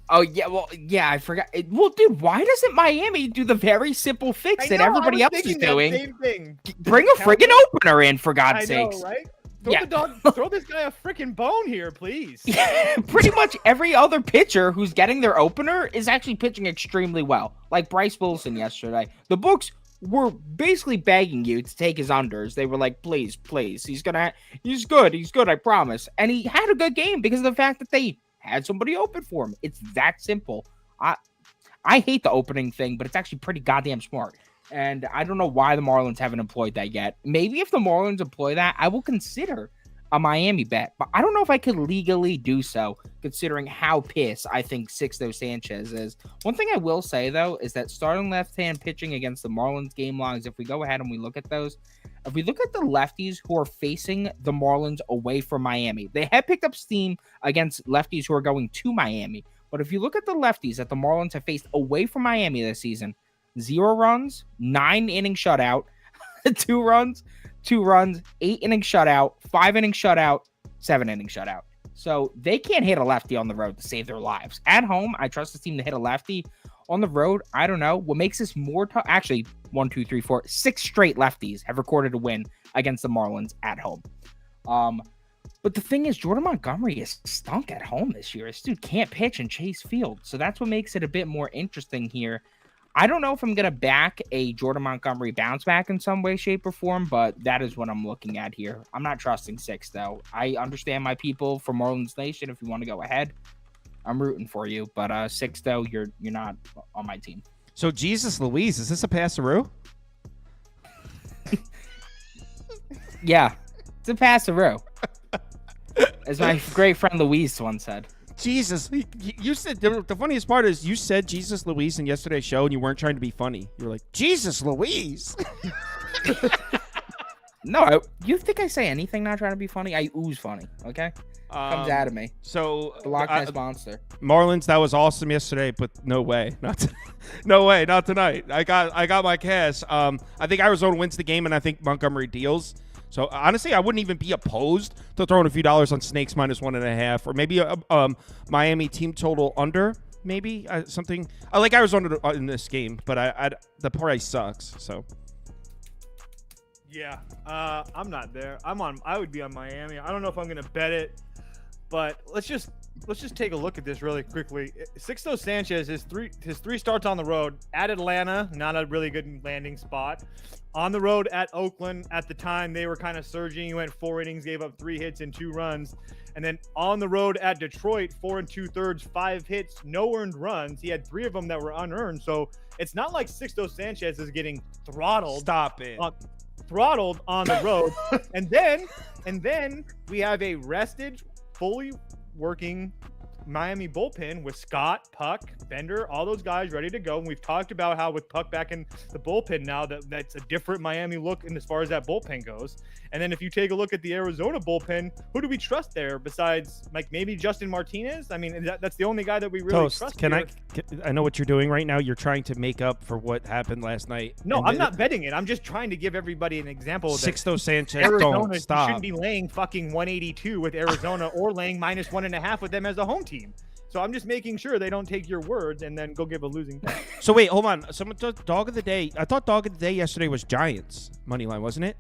Oh yeah, well yeah, I forgot. Well, dude, why doesn't Miami do the very simple fix that everybody else is doing? Same thing. Bring a friggin' opener in, for God's I sakes. know, right? Yeah. Throw this guy a freaking bone here, please. Pretty much every other pitcher who's getting their opener is actually pitching extremely well. Like Bryce Wilson yesterday. The books were basically begging you to take his unders. They were like, please, please. He's good, I promise. And he had a good game because of the fact that they had somebody open for him. It's that simple. I hate the opening thing, but it's actually pretty goddamn smart. And I don't know why the Marlins haven't employed that yet. Maybe if the Marlins employ that, I will consider a Miami bet. But I don't know if I could legally do so, considering how pissed I think Sixto Sanchez is. One thing I will say, though, is that starting left-hand pitching against the Marlins game logs, if we go ahead and we look at those, if we look at the lefties who are facing the Marlins away from Miami, they have picked up steam against lefties who are going to Miami. But if you look at the lefties that the Marlins have faced away from Miami this season, 0 runs, 9-inning shutout, 2 runs, 2 runs, 8-inning shutout, 5-inning shutout, 7-inning shutout. So they can't hit a lefty on the road to save their lives. At home, I trust the team to hit a lefty. On the road, I don't know. What makes this more tough? Actually, 1, 2, 3, 4, 6 straight lefties have recorded a win against the Marlins at home. But the thing is, Jordan Montgomery is stunk at home this year. This dude can't pitch in Chase Field. So that's what makes it a bit more interesting here. I don't know if I'm going to back a Jordan Montgomery bounce back in some way, shape, or form, but that is what I'm looking at here. I'm not trusting 6, though. I understand my people from Marlins Nation. If you want to go ahead, I'm rooting for you. But 6, though, you're not on my team. So Jesus Louise, is this a passeroo? Yeah, it's a passeroo. As my great friend Louise once said. Jesus, you said the funniest part is you said Jesus Louise in yesterday's show and you weren't trying to be funny. You were like, Jesus Louise. No, you think I say anything not trying to be funny? I ooze funny, okay? Comes out of me. So The Loch Ness Monster. Marlins, that was awesome yesterday, but no way, no way, not tonight. I got my cash. I think Arizona wins the game, and I think Montgomery deals. So honestly, I wouldn't even be opposed to throwing a few dollars on Snakes -1.5, or maybe a Miami team total under. Maybe something. I like Arizona in this game, but the price sucks. So Yeah, I'm not there. I would be on Miami. I don't know if I'm gonna bet it, but let's just take a look at this really quickly. Sixto Sanchez, his three starts on the road at Atlanta, not a really good landing spot. On the road at Oakland, at the time they were kind of surging. He went 4 innings, gave up 3 hits and 2 runs. And then on the road at Detroit, 4 2/3, 5 hits, no earned runs. He had 3 of them that were unearned. So it's not like Sixto Sanchez is getting throttled. stop it. Throttled on the road. and then we have a rested, fully working Miami bullpen with Scott, Puck, Bender, all those guys ready to go. And we've talked about how with Puck back in the bullpen now that's a different Miami look in as far as that bullpen goes. And then if you take a look at the Arizona bullpen, who do we trust there besides like maybe Justin Martinez? I mean, that's the only guy that we really Toast, trust. I know what you're doing right now. You're trying to make up for what happened last night. No, I'm not betting it. I'm just trying to give everybody an example. Sixto Sanchez, Arizona don't stop. shouldn't be laying fucking 182 with Arizona or laying -1.5 with them as a home team. So I'm just making sure they don't take your words and then go give a losing bet. So wait, hold on. Someone does dog of the day. I thought dog of the day yesterday was Giants money line, wasn't it?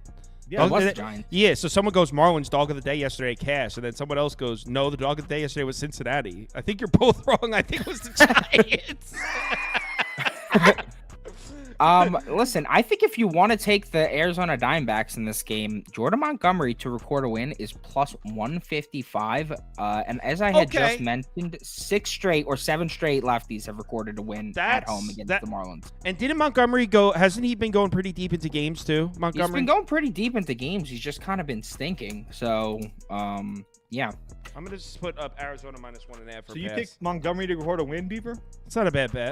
Yeah, it was the Giants. Yeah, so someone goes Marlins dog of the day yesterday cash, and then someone else goes no, the dog of the day yesterday was Cincinnati. I think you're both wrong. I think it was the Giants. Listen, I think if you want to take the Arizona Diamondbacks in this game, Jordan Montgomery to record a win is +155. And as I had just mentioned, 6 straight or 7 straight lefties have recorded a win at home against the Marlins. And didn't Montgomery go? Hasn't he been going pretty deep into games too? Montgomery. He's been going pretty deep into games. He's just kind of been stinking. So, yeah. I'm gonna just put up Arizona -1.5 for So you pass. pick Montgomery to record a win, Beaver? It's not a bad bet.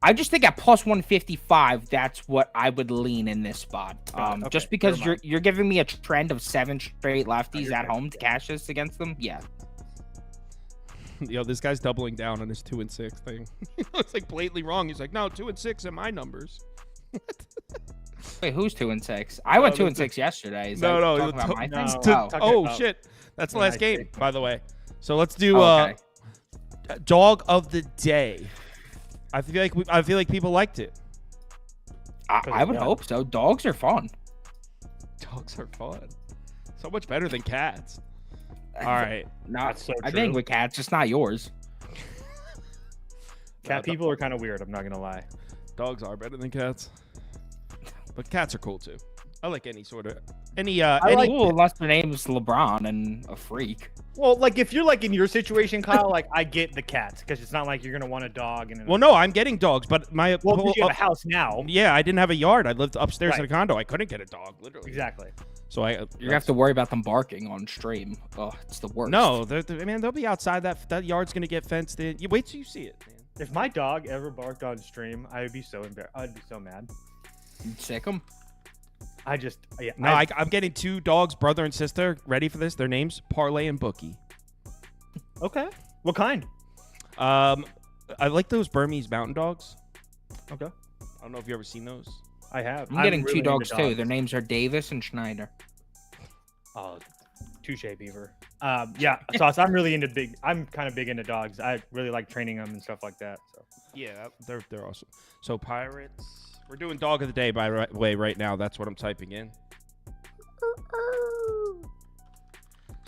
I just think at +155, that's what I would lean in this spot. Okay, just because never mind. you're giving me a trend of 7 straight lefties at home to cash this against them. Yeah. Yo, this guy's doubling down on his 2 and 6 thing. It's like blatantly wrong. He's like, no, 2 and 6 are my numbers. Wait, who's 2 and 6? I went 2 and 6 yesterday. Is that talking about my thing? Shit. That's the last game, by the way. So let's do dog of the day. I feel like people liked it. I would hope so. Dogs are fun. Dogs are fun. So much better than cats. All right. That's so I true. think with cats, just not yours. Cat people are kind of weird. I'm not gonna lie. Dogs are better than cats, but cats are cool too. I like any sort of unless their name's LeBron and a freak. Well, like if you're like in your situation, Kyle, like I get the cats because it's not like you're gonna want a dog. And well, no, I'm getting dogs, but you have a house now. Yeah, I didn't have a yard. I lived upstairs in a condo. I couldn't get a dog, literally. Exactly. So you have to worry about them barking on stream. Oh, it's the worst. No, man, they'll be outside. That yard's gonna get fenced in. You wait till you see it, man. If my dog ever barked on stream, I would be so embarrassed. I'd be so mad. You'd sick them. I'm getting 2 dogs, brother and sister. Ready for this? Their names: Parlay and Bookie. Okay. What kind? I like those Burmese mountain dogs. Okay. I don't know if you ever seen those. I have. I'm getting 2 dogs too. Their names are Davis and Schneider. Oh, touche, Beaver. Yeah. So I'm really into I'm kind of big into dogs. I really like training them and stuff like that. So. Yeah, they're awesome. So Pirates. We're doing dog of the day, by the way, right now. That's what I'm typing in.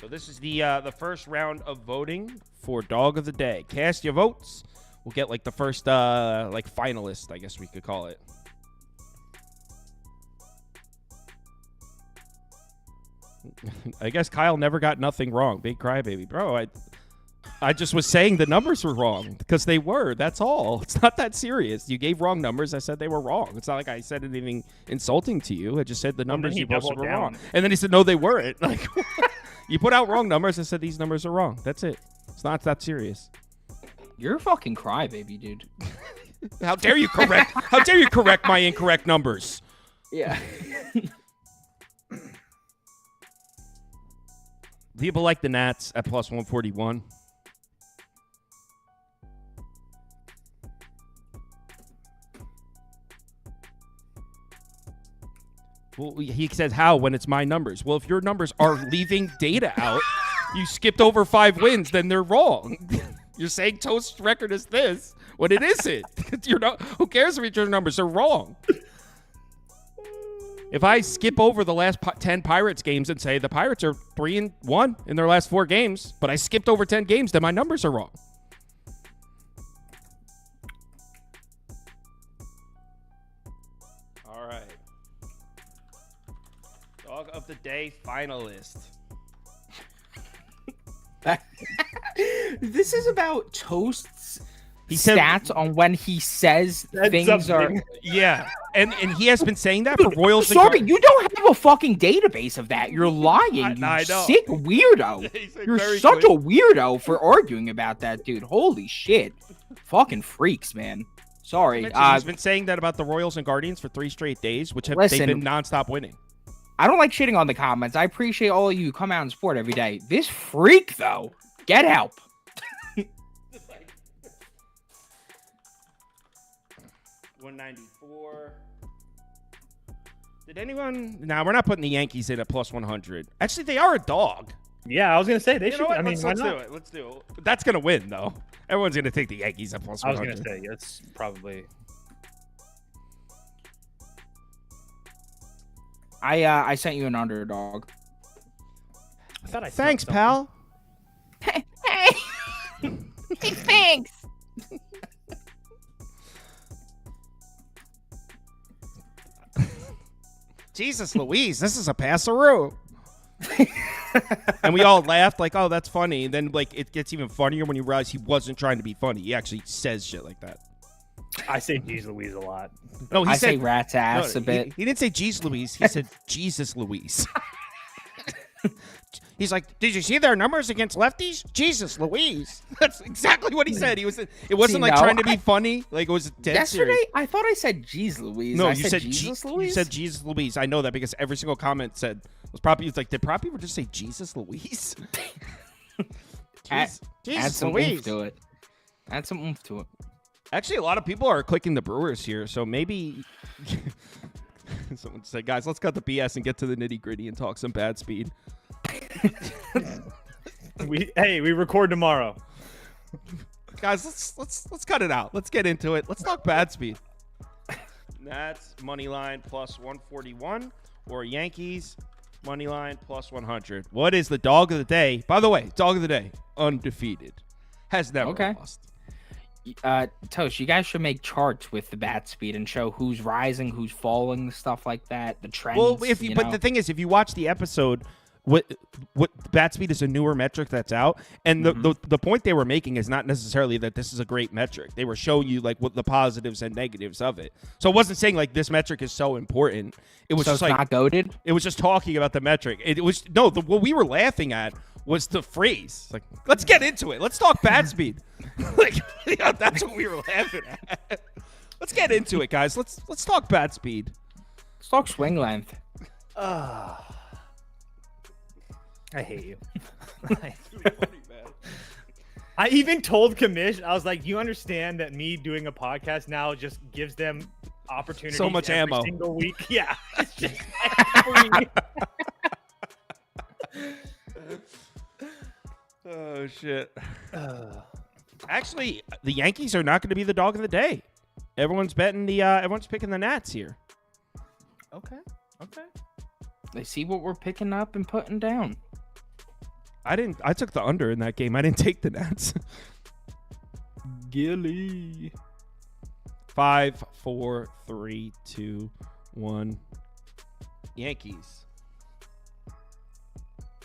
So this is the first round of voting for dog of the day. Cast your votes. We'll get like the first finalist, I guess we could call it. I guess Kyle never got nothing wrong. Big crybaby, bro. I just was saying the numbers were wrong because they were. That's all. It's not that serious. You gave wrong numbers. I said they were wrong. It's not like I said anything insulting to you. I just said the numbers you posted were wrong. And then he said, no, they weren't. Like, you put out wrong numbers. I said these numbers are wrong. That's it. It's not that serious. You're a fucking crybaby, dude. How dare you correct? How dare you correct my incorrect numbers? Yeah. People like the Nats at +141. Well, he says how when it's my numbers. Well, if your numbers are leaving data out, you skipped over 5 wins, then they're wrong. You're saying Toast's record is this when it isn't. Who cares if your numbers are wrong? If I skip over the last 10 Pirates games and say the Pirates are 3-1 in their last 4 games, but I skipped over 10 games, then my numbers are wrong. All right. Dog of the day finalist. This is about Toast's He said, stats on when he says things something. are. yeah, and he has been saying that for Royals. Sorry, you don't have a fucking database of that. You're lying. You I know. sick weirdo. He's like You're very such quick. a weirdo for arguing about that, dude. Holy shit. Fucking freaks, man. Sorry. He's been saying that about the Royals and Guardians for 3 straight days, which have Listen, they've been nonstop winning. I don't like shitting on the comments. I appreciate all of you who come out and support every day. This freak, though, get help. 194. Did anyone? Nah, we're not putting the Yankees in at plus 100. Actually, they are a dog. Yeah, I was gonna say they You should. know what? I mean, let's why do not? it. Let's do it. But that's gonna win, though. Everyone's gonna take the Yankees at plus I was 100. gonna say it's probably. I sent you an underdog. I thought I. Thanks, smelled pal. Hey, hey, thanks. Jesus Louise, this is a passeroo. And we all laughed like, oh, that's funny. And then like it gets even funnier when you realize he wasn't trying to be funny. He actually says shit like that. something. I say "Geez Louise" a lot. No, he I said say rat's ass a bit. He didn't say "Geez Louise." He said "Jesus Louise." He's like, "Did you see their numbers against lefties? Jesus Louise." That's exactly what he said. He was. It wasn't like no, trying to be funny. Like it was dead Yesterday, serious. I thought I said "Jeez Louise." No, I you said Jesus You Louise. said Jesus Louise. I know that because every single comment said was probably. It's like, did Prop Beaver just say Jesus Louise? Add Jesus some Louise. oomph to it. Add some oomph to it. Actually, a lot of people are clicking the Brewers here, so maybe someone said, "Guys, let's cut the BS and get to the nitty gritty and talk some bad speed." We record tomorrow. Guys, let's cut it out. Let's get into it. Let's talk bad speed. Nats money line plus 141 or Yankees money line plus 100. What is the dog of the day? By the way, dog of the day, undefeated, has never lost. Toast, you guys should make charts with the bat speed and show who's rising, who's falling, stuff like that. The trends. Well, but the thing is, if you watch the episode, what bat speed is a newer metric that's out, and the point they were making is not necessarily that this is a great metric. They were showing you like what the positives and negatives of it. So it wasn't saying like this metric is so important. It was just like not goated. It was just talking about the metric. It was what we were laughing at was the phrase. Like, let's get into it. Let's talk bat speed. Like, yeah, that's what we were laughing at. Let's get into it, guys. Let's talk bat speed. Let's talk swing length. I hate you. I even told Commish, I was like, you understand that me doing a podcast now just gives them opportunity So much every ammo. single week. Yeah. It's just free. Oh shit. Actually, the Yankees are not going to be the dog of the day. Everyone's betting everyone's picking the Nats here. Okay. They see what we're picking up and putting down. I took the under in that game. I didn't take the Nats. Gilly. 5, 4, 3, 2, 1. Yankees.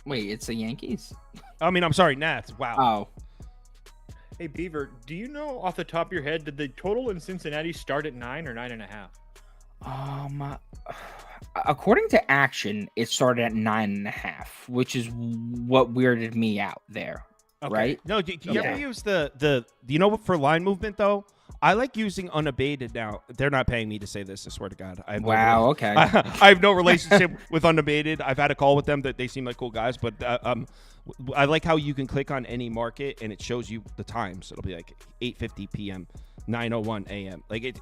Wait, it's the Yankees? I mean, I'm sorry, Nats. Wow. Oh. Hey, Beaver, do you know off the top of your head, did the total in Cincinnati start at 9 or 9.5? According to Action, it started at 9.5, which is what weirded me out there. Okay. Right? No, do you ever use the do you know what for line movement though? I like using unabated now. They're not paying me to say this, I swear to God. Okay. I have no relationship with unabated. I've had a call with them that they seem like cool guys, but I like how you can click on any market and it shows you the time. So it'll be like 8:50 p.m., 9:01 a.m. Like it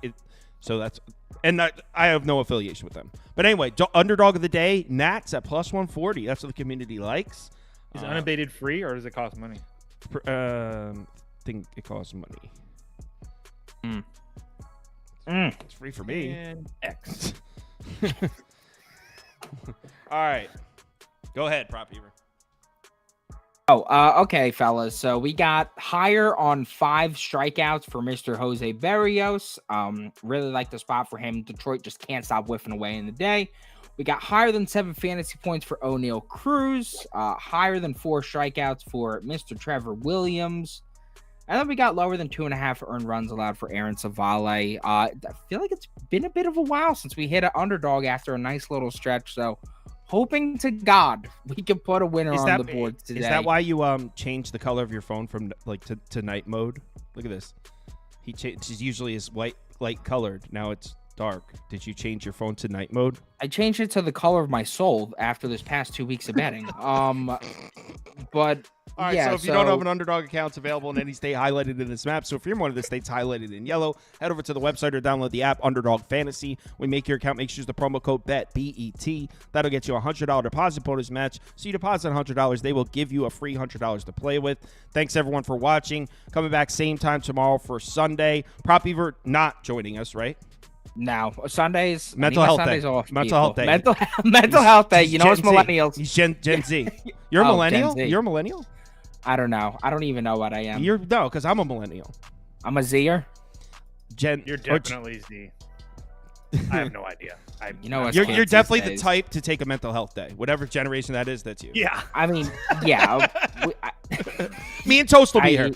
so that's and I have no affiliation with them. But anyway, underdog of the day, Nats at plus 140. That's what the community likes. Is unabated free or does it cost money? I think it costs money. It's free for me. And X. All right. Go ahead, Prop Beaver. Okay, fellas. So we got higher on 5 strikeouts for Mr. Jose Berrios. Really like the spot for him. Detroit just can't stop whiffing away in the day. We got higher than 7 fantasy points for O'Neal Cruz. Higher than 4 strikeouts for Mr. Trevor Williams. And then we got lower than 2.5 earned runs allowed for Aaron Savale. I feel like it's been a bit of a while since we hit an underdog after a nice little stretch. So hoping to God we can put a winner on the board today. Is that why you changed the color of your phone from like to night mode? Look at this. He's usually is light colored. Now it's dark. Did you change your phone to night mode? I changed it to the color of my soul after this past 2 weeks of betting. But all right, yeah, so if you don't have an underdog account, it's available in any state highlighted in this map. So if you're in one of the states highlighted in yellow, head over to the website or download the app, Underdog Fantasy. When you make your account, make sure to use the promo code BET, B-E-T. That'll get you a $100 deposit bonus match. So you deposit $100, they will give you a free $100 to play with. Thanks, everyone, for watching. Coming back same time tomorrow for Sunday. Prop Beaver not joining us, right? now Sundays, mental health Sundays day. off, Mental health day. Mental health day. You know, it's Gen Z. millennials. He's Gen Z. You're a millennial? Gen Z. You're a millennial? I don't know. I don't even know what I am. No, because I'm a millennial. I'm a Zer. You're definitely Z. I have no idea. You know, you're definitely the type to take a mental health day. Whatever generation that is, that's you. Yeah. I mean, yeah. Me and Toast will be here.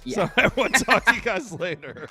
Yeah. So I will talk to you guys later.